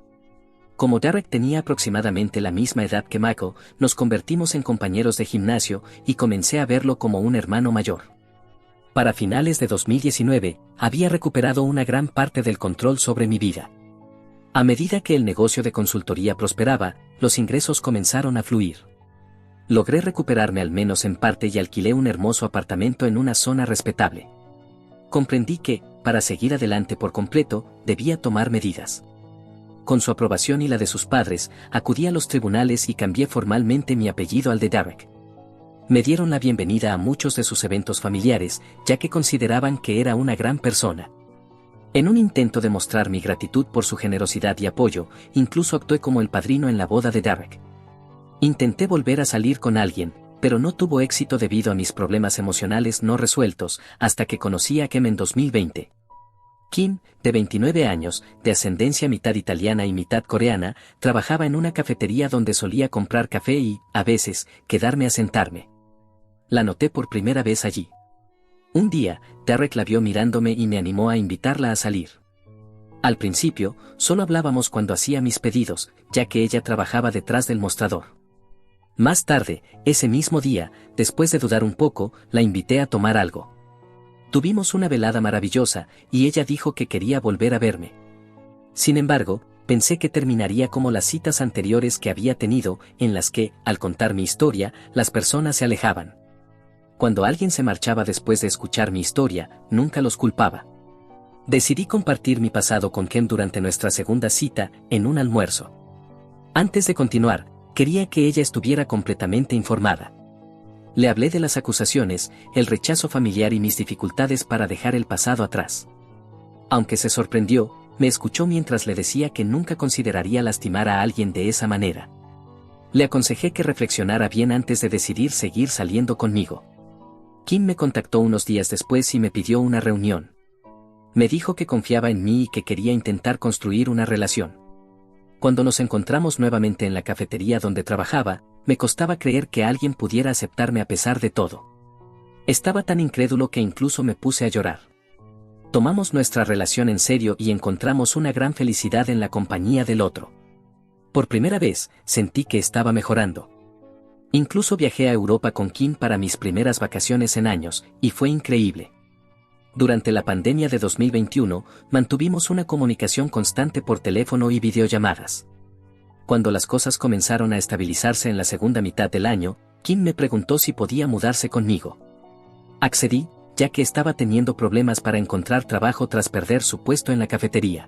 Como Derek tenía aproximadamente la misma edad que Michael, nos convertimos en compañeros de gimnasio y comencé a verlo como un hermano mayor. Para finales de 2019, había recuperado una gran parte del control sobre mi vida. A medida que el negocio de consultoría prosperaba, los ingresos comenzaron a fluir. Logré recuperarme al menos en parte y alquilé un hermoso apartamento en una zona respetable. Comprendí que, para seguir adelante por completo, debía tomar medidas. Con su aprobación y la de sus padres, acudí a los tribunales y cambié formalmente mi apellido al de Derek. Me dieron la bienvenida a muchos de sus eventos familiares, ya que consideraban que era una gran persona. En un intento de mostrar mi gratitud por su generosidad y apoyo, incluso actué como el padrino en la boda de Derek. Intenté volver a salir con alguien, pero no tuvo éxito debido a mis problemas emocionales no resueltos, hasta que conocí a Kim en 2020. Kim, de 29 años, de ascendencia mitad italiana y mitad coreana, trabajaba en una cafetería donde solía comprar café y, a veces, quedarme a sentarme. La noté por primera vez allí. Un día, Derek la vio mirándome y me animó a invitarla a salir. Al principio, solo hablábamos cuando hacía mis pedidos, ya que ella trabajaba detrás del mostrador. Más tarde, ese mismo día, después de dudar un poco, la invité a tomar algo. Tuvimos una velada maravillosa, y ella dijo que quería volver a verme. Sin embargo, pensé que terminaría como las citas anteriores que había tenido, en las que, al contar mi historia, las personas se alejaban. Cuando alguien se marchaba después de escuchar mi historia, nunca los culpaba. Decidí compartir mi pasado con Kim durante nuestra segunda cita, en un almuerzo. Antes de continuar, quería que ella estuviera completamente informada. Le hablé de las acusaciones, el rechazo familiar y mis dificultades para dejar el pasado atrás. Aunque se sorprendió, me escuchó mientras le decía que nunca consideraría lastimar a alguien de esa manera. Le aconsejé que reflexionara bien antes de decidir seguir saliendo conmigo. Kim me contactó unos días después y me pidió una reunión. Me dijo que confiaba en mí y que quería intentar construir una relación. Cuando nos encontramos nuevamente en la cafetería donde trabajaba, me costaba creer que alguien pudiera aceptarme a pesar de todo. Estaba tan incrédulo que incluso me puse a llorar. Tomamos nuestra relación en serio y encontramos una gran felicidad en la compañía del otro. Por primera vez, sentí que estaba mejorando. Incluso viajé a Europa con Kim para mis primeras vacaciones en años, y fue increíble. Durante la pandemia de 2021, mantuvimos una comunicación constante por teléfono y videollamadas. Cuando las cosas comenzaron a estabilizarse en la segunda mitad del año, Kim me preguntó si podía mudarse conmigo. Accedí, ya que estaba teniendo problemas para encontrar trabajo tras perder su puesto en la cafetería.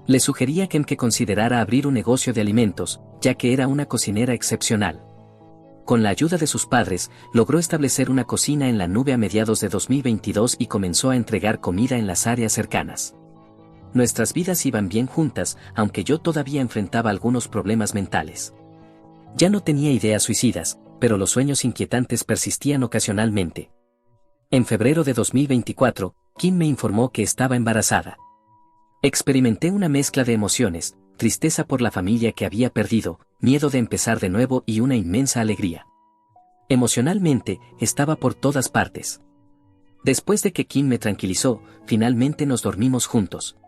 Le sugerí a Kim que considerara abrir un negocio de alimentos, ya que era una cocinera excepcional. Con la ayuda de sus padres, logró establecer una cocina en la nube a mediados de 2022 y comenzó a entregar comida en las áreas cercanas. Nuestras vidas iban bien juntas, aunque yo todavía enfrentaba algunos problemas mentales. Ya no tenía ideas suicidas, pero los sueños inquietantes persistían ocasionalmente. En febrero de 2024, Kim me informó que estaba embarazada. Experimenté una mezcla de emociones, tristeza por la familia que había perdido, miedo de empezar de nuevo y una inmensa alegría. Emocionalmente, estaba por todas partes. Después de que Kim me tranquilizó, finalmente nos dormimos juntos.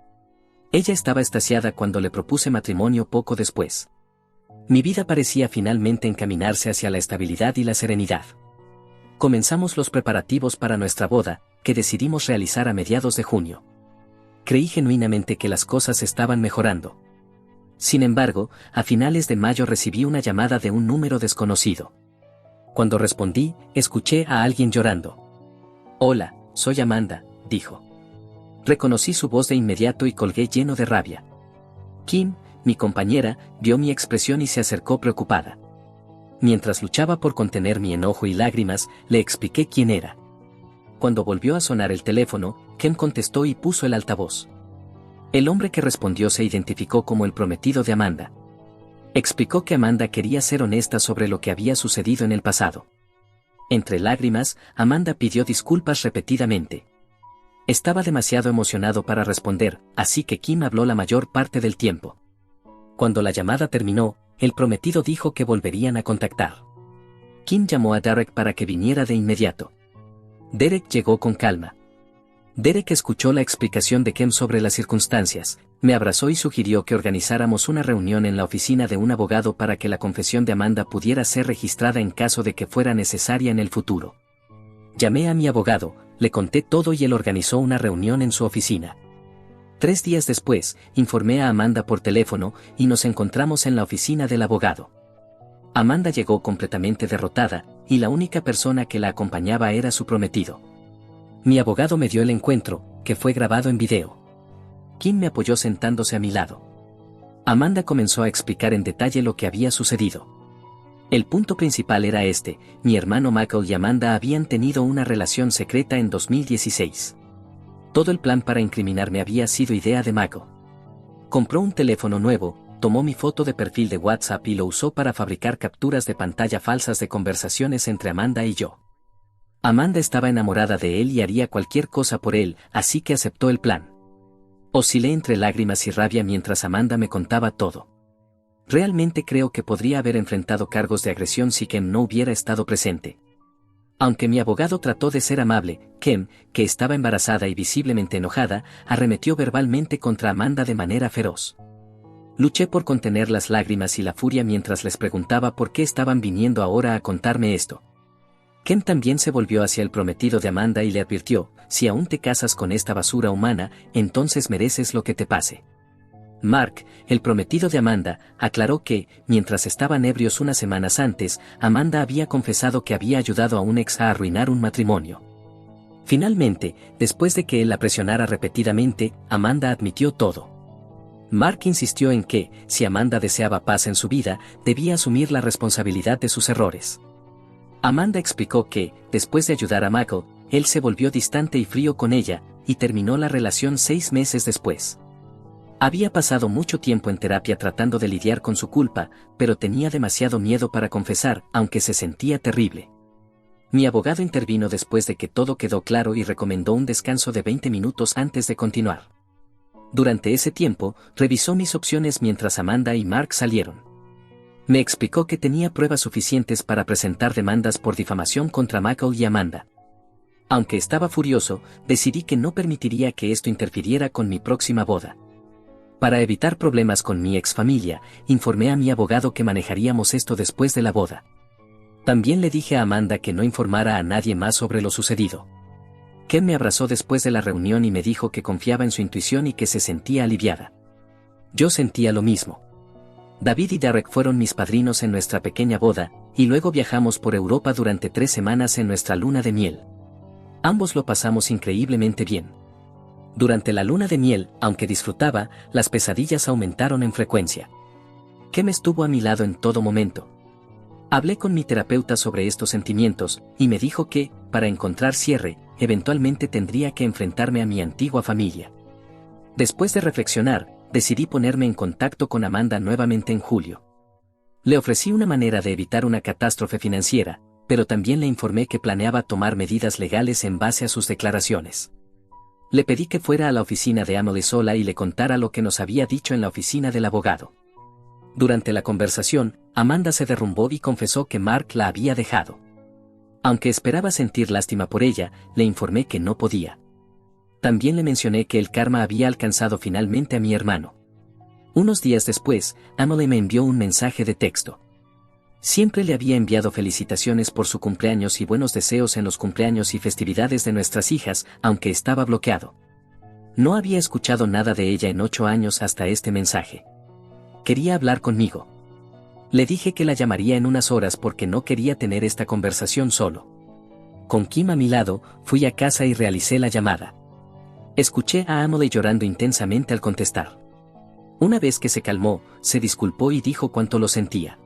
Ella estaba extasiada cuando le propuse matrimonio poco después. Mi vida parecía finalmente encaminarse hacia la estabilidad y la serenidad. Comenzamos los preparativos para nuestra boda, que decidimos realizar a mediados de junio. Creí genuinamente que las cosas estaban mejorando. Sin embargo, a finales de mayo recibí una llamada de un número desconocido. Cuando respondí, escuché a alguien llorando. «Hola, soy Amanda», dijo. Reconocí su voz de inmediato y colgué lleno de rabia. Kim, mi compañera, vio mi expresión y se acercó preocupada. Mientras luchaba por contener mi enojo y lágrimas, le expliqué quién era. Cuando volvió a sonar el teléfono, Kim contestó y puso el altavoz. El hombre que respondió se identificó como el prometido de Amanda. Explicó que Amanda quería ser honesta sobre lo que había sucedido en el pasado. Entre lágrimas, Amanda pidió disculpas repetidamente. Estaba demasiado emocionado para responder, así que Kim habló la mayor parte del tiempo. Cuando la llamada terminó, el prometido dijo que volverían a contactar. Kim llamó a Derek para que viniera de inmediato. Derek llegó con calma. Derek escuchó la explicación de Kim sobre las circunstancias, me abrazó y sugirió que organizáramos una reunión en la oficina de un abogado para que la confesión de Amanda pudiera ser registrada en caso de que fuera necesaria en el futuro. Llamé a mi abogado, le conté todo y él organizó una reunión en su oficina. 3 días después, informé a Amanda por teléfono y nos encontramos en la oficina del abogado. Amanda llegó completamente derrotada, y la única persona que la acompañaba era su prometido. Mi abogado me dio el encuentro, que fue grabado en video. Kim me apoyó sentándose a mi lado. Amanda comenzó a explicar en detalle lo que había sucedido. El punto principal era este: mi hermano Michael y Amanda habían tenido una relación secreta en 2016. Todo el plan para incriminarme había sido idea de Michael. Compró un teléfono nuevo, tomó mi foto de perfil de WhatsApp y lo usó para fabricar capturas de pantalla falsas de conversaciones entre Amanda y yo. Amanda estaba enamorada de él y haría cualquier cosa por él, así que aceptó el plan. Oscilé entre lágrimas y rabia mientras Amanda me contaba todo. Realmente creo que podría haber enfrentado cargos de agresión si Kem no hubiera estado presente. Aunque mi abogado trató de ser amable, Kem, que estaba embarazada y visiblemente enojada, arremetió verbalmente contra Amanda de manera feroz. Luché por contener las lágrimas y la furia mientras les preguntaba por qué estaban viniendo ahora a contarme esto. Kem también se volvió hacia el prometido de Amanda y le advirtió: si aún te casas con esta basura humana, entonces mereces lo que te pase. Mark, el prometido de Amanda, aclaró que, mientras estaban ebrios unas semanas antes, Amanda había confesado que había ayudado a un ex a arruinar un matrimonio. Finalmente, después de que él la presionara repetidamente, Amanda admitió todo. Mark insistió en que, si Amanda deseaba paz en su vida, debía asumir la responsabilidad de sus errores. Amanda explicó que, después de ayudar a Michael, él se volvió distante y frío con ella, y terminó la relación 6 meses después. Había pasado mucho tiempo en terapia tratando de lidiar con su culpa, pero tenía demasiado miedo para confesar, aunque se sentía terrible. Mi abogado intervino después de que todo quedó claro y recomendó un descanso de 20 minutos antes de continuar. Durante ese tiempo, revisó mis opciones mientras Amanda y Mark salieron. Me explicó que tenía pruebas suficientes para presentar demandas por difamación contra Michael y Amanda. Aunque estaba furioso, decidí que no permitiría que esto interfiriera con mi próxima boda. Para evitar problemas con mi exfamilia, informé a mi abogado que manejaríamos esto después de la boda. También le dije a Amanda que no informara a nadie más sobre lo sucedido. Ken me abrazó después de la reunión y me dijo que confiaba en su intuición y que se sentía aliviada. Yo sentía lo mismo. David y Derek fueron mis padrinos en nuestra pequeña boda, y luego viajamos por Europa durante 3 semanas en nuestra luna de miel. Ambos lo pasamos increíblemente bien. Durante la luna de miel, aunque disfrutaba, las pesadillas aumentaron en frecuencia. Kem estuvo a mi lado en todo momento. Hablé con mi terapeuta sobre estos sentimientos, y me dijo que, para encontrar cierre, eventualmente tendría que enfrentarme a mi antigua familia. Después de reflexionar, decidí ponerme en contacto con Amanda nuevamente en julio. Le ofrecí una manera de evitar una catástrofe financiera, pero también le informé que planeaba tomar medidas legales en base a sus declaraciones. Le pedí que fuera a la oficina de Emily sola y le contara lo que nos había dicho en la oficina del abogado. Durante la conversación, Amanda se derrumbó y confesó que Mark la había dejado. Aunque esperaba sentir lástima por ella, le informé que no podía. También le mencioné que el karma había alcanzado finalmente a mi hermano. Unos días después, Emily me envió un mensaje de texto. Siempre le había enviado felicitaciones por su cumpleaños y buenos deseos en los cumpleaños y festividades de nuestras hijas, aunque estaba bloqueado. No había escuchado nada de ella en 8 años hasta este mensaje. Quería hablar conmigo. Le dije que la llamaría en unas horas porque no quería tener esta conversación solo. Con Kim a mi lado, fui a casa y realicé la llamada. Escuché a Emily llorando intensamente al contestar. Una vez que se calmó, se disculpó y dijo cuánto lo sentía.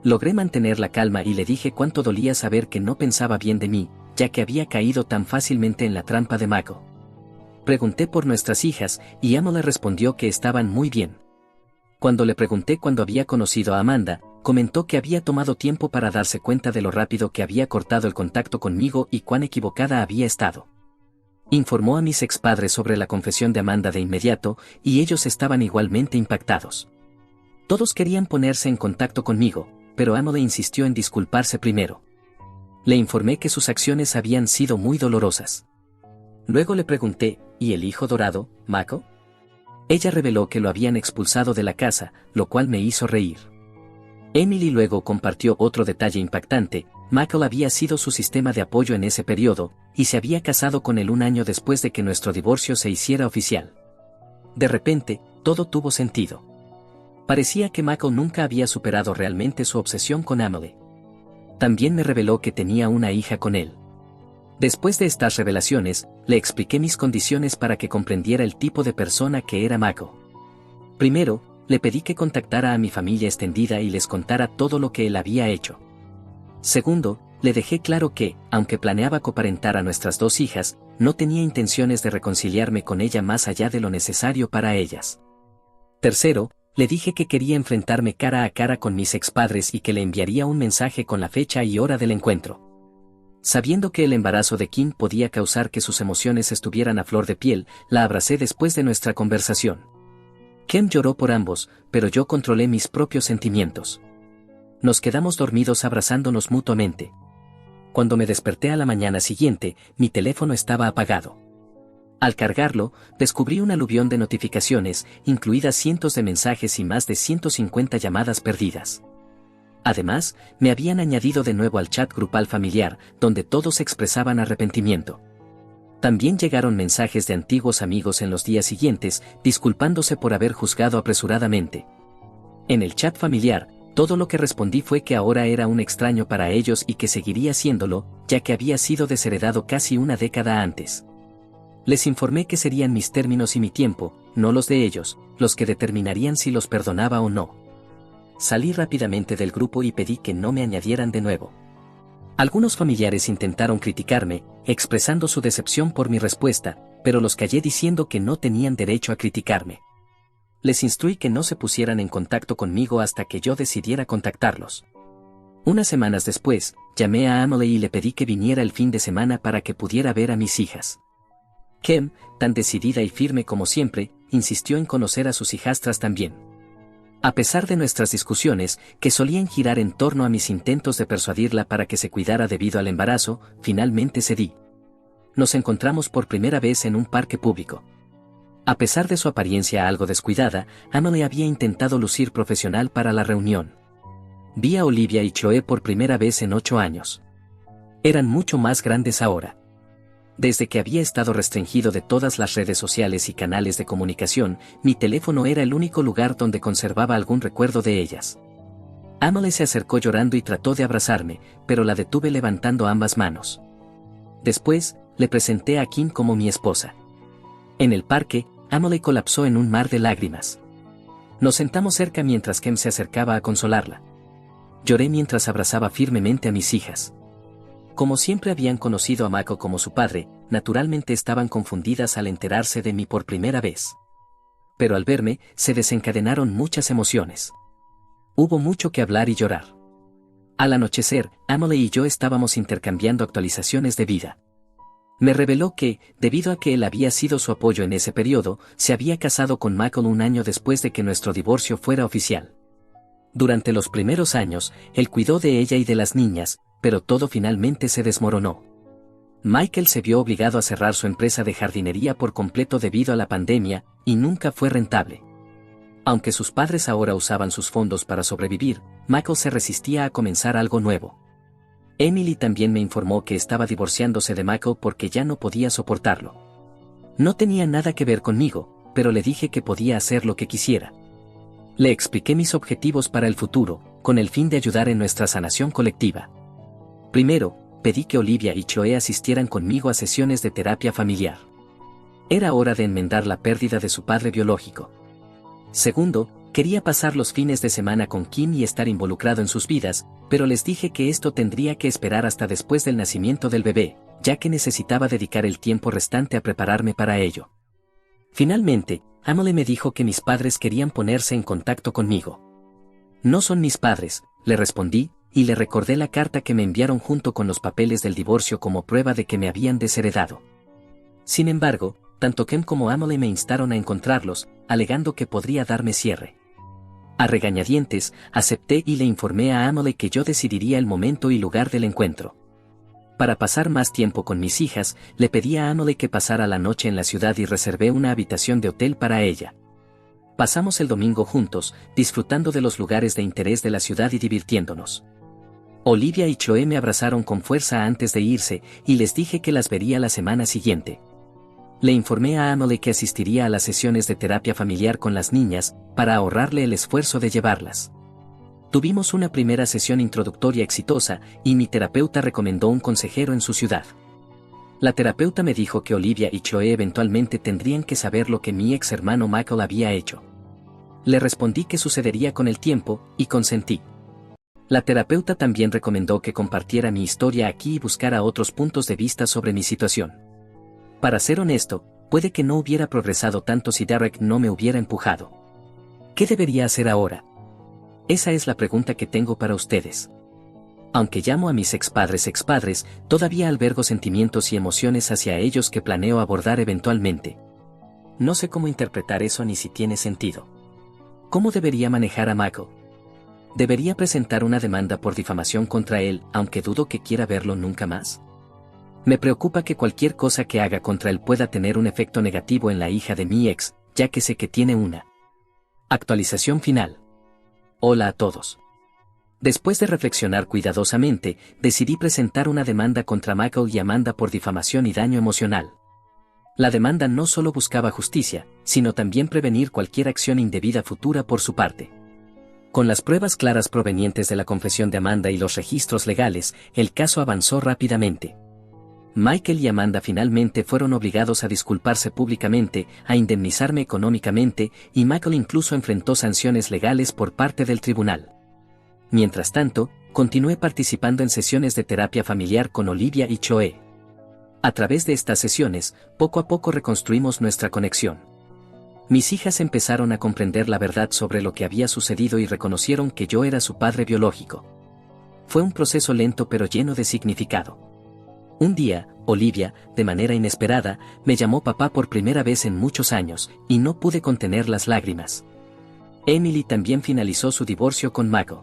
Logré mantener la calma y le dije cuánto dolía saber que no pensaba bien de mí, ya que había caído tan fácilmente en la trampa de Michael. Pregunté por nuestras hijas, y Emily respondió que estaban muy bien. Cuando le pregunté cuándo había conocido a Amanda, comentó que había tomado tiempo para darse cuenta de lo rápido que había cortado el contacto conmigo y cuán equivocada había estado. Informó a mis expadres sobre la confesión de Amanda de inmediato, y ellos estaban igualmente impactados. Todos querían ponerse en contacto conmigo, pero Emily insistió en disculparse primero. Le informé que sus acciones habían sido muy dolorosas. Luego le pregunté, ¿y el hijo dorado, Michael? Ella reveló que lo habían expulsado de la casa, lo cual me hizo reír. Emily luego compartió otro detalle impactante: Michael había sido su sistema de apoyo en ese periodo, y se había casado con él un año después de que nuestro divorcio se hiciera oficial. De repente, todo tuvo sentido. Parecía que Michael nunca había superado realmente su obsesión con Emily. También me reveló que tenía una hija con él. Después de estas revelaciones, le expliqué mis condiciones para que comprendiera el tipo de persona que era Michael. Primero, le pedí que contactara a mi familia extendida y les contara todo lo que él había hecho. Segundo, le dejé claro que, aunque planeaba coparentar a nuestras 2 hijas, no tenía intenciones de reconciliarme con ella más allá de lo necesario para ellas. Tercero, le dije que quería enfrentarme cara a cara con mis expadres y que le enviaría un mensaje con la fecha y hora del encuentro. Sabiendo que el embarazo de Kim podía causar que sus emociones estuvieran a flor de piel, la abracé después de nuestra conversación. Kim lloró por ambos, pero yo controlé mis propios sentimientos. Nos quedamos dormidos abrazándonos mutuamente. Cuando me desperté a la mañana siguiente, mi teléfono estaba apagado. Al cargarlo, descubrí un aluvión de notificaciones, incluidas cientos de mensajes y más de 150 llamadas perdidas. Además, me habían añadido de nuevo al chat grupal familiar, donde todos expresaban arrepentimiento. También llegaron mensajes de antiguos amigos en los días siguientes, disculpándose por haber juzgado apresuradamente. En el chat familiar, todo lo que respondí fue que ahora era un extraño para ellos y que seguiría siéndolo, ya que había sido desheredado casi una década antes. Les informé que serían mis términos y mi tiempo, no los de ellos, los que determinarían si los perdonaba o no. Salí rápidamente del grupo y pedí que no me añadieran de nuevo. Algunos familiares intentaron criticarme, expresando su decepción por mi respuesta, pero los callé diciendo que no tenían derecho a criticarme. Les instruí que no se pusieran en contacto conmigo hasta que yo decidiera contactarlos. Unas semanas después, llamé a Emily y le pedí que viniera el fin de semana para que pudiera ver a mis hijas. Kim, tan decidida y firme como siempre, insistió en conocer a sus hijastras también. A pesar de nuestras discusiones, que solían girar en torno a mis intentos de persuadirla para que se cuidara debido al embarazo, finalmente cedí. Nos encontramos por primera vez en un parque público. A pesar de su apariencia algo descuidada, Emily había intentado lucir profesional para la reunión. Vi a Olivia y Chloe por primera vez en 8 años. Eran mucho más grandes ahora. Desde que había estado restringido de todas las redes sociales y canales de comunicación, mi teléfono era el único lugar donde conservaba algún recuerdo de ellas. Emily se acercó llorando y trató de abrazarme, pero la detuve levantando ambas manos. Después, le presenté a Kim como mi esposa. En el parque, Emily colapsó en un mar de lágrimas. Nos sentamos cerca mientras Kim se acercaba a consolarla. Lloré mientras abrazaba firmemente a mis hijas. Como siempre habían conocido a Mako como su padre, naturalmente estaban confundidas al enterarse de mí por primera vez. Pero al verme, se desencadenaron muchas emociones. Hubo mucho que hablar y llorar. Al anochecer, Emily y yo estábamos intercambiando actualizaciones de vida. Me reveló que, debido a que él había sido su apoyo en ese periodo, se había casado con Michael un año después de que nuestro divorcio fuera oficial. Durante los primeros años, él cuidó de ella y de las niñas, pero todo finalmente se desmoronó. Michael se vio obligado a cerrar su empresa de jardinería por completo debido a la pandemia, y nunca fue rentable. Aunque sus padres ahora usaban sus fondos para sobrevivir, Michael se resistía a comenzar algo nuevo. Emily también me informó que estaba divorciándose de Michael porque ya no podía soportarlo. No tenía nada que ver conmigo, pero le dije que podía hacer lo que quisiera. Le expliqué mis objetivos para el futuro, con el fin de ayudar en nuestra sanación colectiva. Primero, pedí que Olivia y Chloe asistieran conmigo a sesiones de terapia familiar. Era hora de enmendar la pérdida de su padre biológico. Segundo, quería pasar los fines de semana con Kim y estar involucrado en sus vidas, pero les dije que esto tendría que esperar hasta después del nacimiento del bebé, ya que necesitaba dedicar el tiempo restante a prepararme para ello. Finalmente, Emily me dijo que mis padres querían ponerse en contacto conmigo. No son mis padres, le respondí, y le recordé la carta que me enviaron junto con los papeles del divorcio como prueba de que me habían desheredado. Sin embargo, tanto Kim como Emily me instaron a encontrarlos, alegando que podría darme cierre. A regañadientes, acepté y le informé a Emily que yo decidiría el momento y lugar del encuentro. Para pasar más tiempo con mis hijas, le pedí a Emily que pasara la noche en la ciudad y reservé una habitación de hotel para ella. Pasamos el domingo juntos, disfrutando de los lugares de interés de la ciudad y divirtiéndonos. Olivia y Chloe me abrazaron con fuerza antes de irse, y les dije que las vería la semana siguiente. Le informé a Emily que asistiría a las sesiones de terapia familiar con las niñas, para ahorrarle el esfuerzo de llevarlas. Tuvimos una primera sesión introductoria exitosa, y mi terapeuta recomendó un consejero en su ciudad. La terapeuta me dijo que Olivia y Chloe eventualmente tendrían que saber lo que mi ex hermano Michael había hecho. Le respondí que sucedería con el tiempo, y consentí. La terapeuta también recomendó que compartiera mi historia aquí y buscara otros puntos de vista sobre mi situación. Para ser honesto, puede que no hubiera progresado tanto si Derek no me hubiera empujado. ¿Qué debería hacer ahora? Esa es la pregunta que tengo para ustedes. Aunque llamo a mis expadres, todavía albergo sentimientos y emociones hacia ellos que planeo abordar eventualmente. No sé cómo interpretar eso ni si tiene sentido. ¿Cómo debería manejar a Michael? ¿Debería presentar una demanda por difamación contra él, aunque dudo que quiera verlo nunca más? Me preocupa que cualquier cosa que haga contra él pueda tener un efecto negativo en la hija de mi ex, ya que sé que tiene una. Actualización final. Hola a todos. Después de reflexionar cuidadosamente, decidí presentar una demanda contra Michael y Amanda por difamación y daño emocional. La demanda no solo buscaba justicia, sino también prevenir cualquier acción indebida futura por su parte. Con las pruebas claras provenientes de la confesión de Amanda y los registros legales, el caso avanzó rápidamente. Michael y Amanda finalmente fueron obligados a disculparse públicamente, a indemnizarme económicamente, y Michael incluso enfrentó sanciones legales por parte del tribunal. Mientras tanto, continué participando en sesiones de terapia familiar con Olivia y Chloe. A través de estas sesiones, poco a poco reconstruimos nuestra conexión. Mis hijas empezaron a comprender la verdad sobre lo que había sucedido y reconocieron que yo era su padre biológico. Fue un proceso lento pero lleno de significado. Un día, Olivia, de manera inesperada, me llamó papá por primera vez en muchos años, y no pude contener las lágrimas. Emily también finalizó su divorcio con Michael.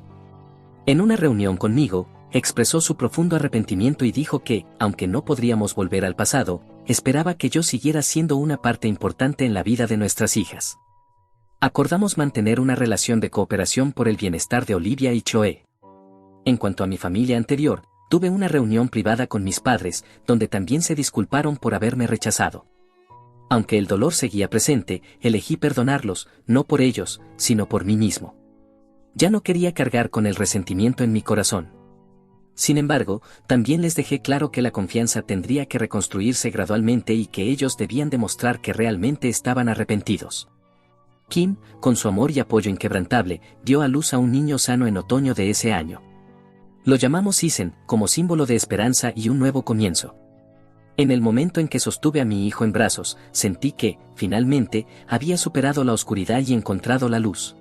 En una reunión conmigo, expresó su profundo arrepentimiento y dijo que, aunque no podríamos volver al pasado, esperaba que yo siguiera siendo una parte importante en la vida de nuestras hijas. Acordamos mantener una relación de cooperación por el bienestar de Olivia y Chloe. En cuanto a mi familia anterior, tuve una reunión privada con mis padres, donde también se disculparon por haberme rechazado. Aunque el dolor seguía presente, elegí perdonarlos, no por ellos, sino por mí mismo. Ya no quería cargar con el resentimiento en mi corazón. Sin embargo, también les dejé claro que la confianza tendría que reconstruirse gradualmente y que ellos debían demostrar que realmente estaban arrepentidos. Kim, con su amor y apoyo inquebrantable, dio a luz a un niño sano en otoño de ese año. Lo llamamos Isen, como símbolo de esperanza y un nuevo comienzo. En el momento en que sostuve a mi hijo en brazos, sentí que, finalmente, había superado la oscuridad y encontrado la luz.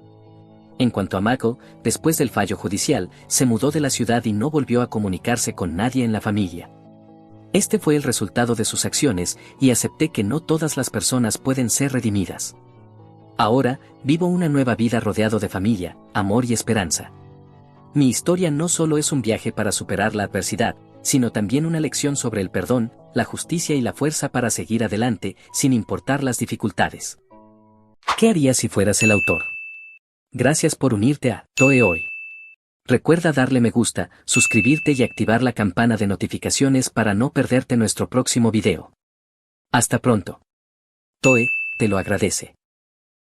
En cuanto a Michael, después del fallo judicial, se mudó de la ciudad y no volvió a comunicarse con nadie en la familia. Este fue el resultado de sus acciones, y acepté que no todas las personas pueden ser redimidas. Ahora, vivo una nueva vida rodeado de familia, amor y esperanza. Mi historia no solo es un viaje para superar la adversidad, sino también una lección sobre el perdón, la justicia y la fuerza para seguir adelante, sin importar las dificultades. ¿Qué harías si fueras el autor? Gracias por unirte a Toe Hoy. Recuerda darle me gusta, suscribirte y activar la campana de notificaciones para no perderte nuestro próximo video. Hasta pronto. Toe, te lo agradece.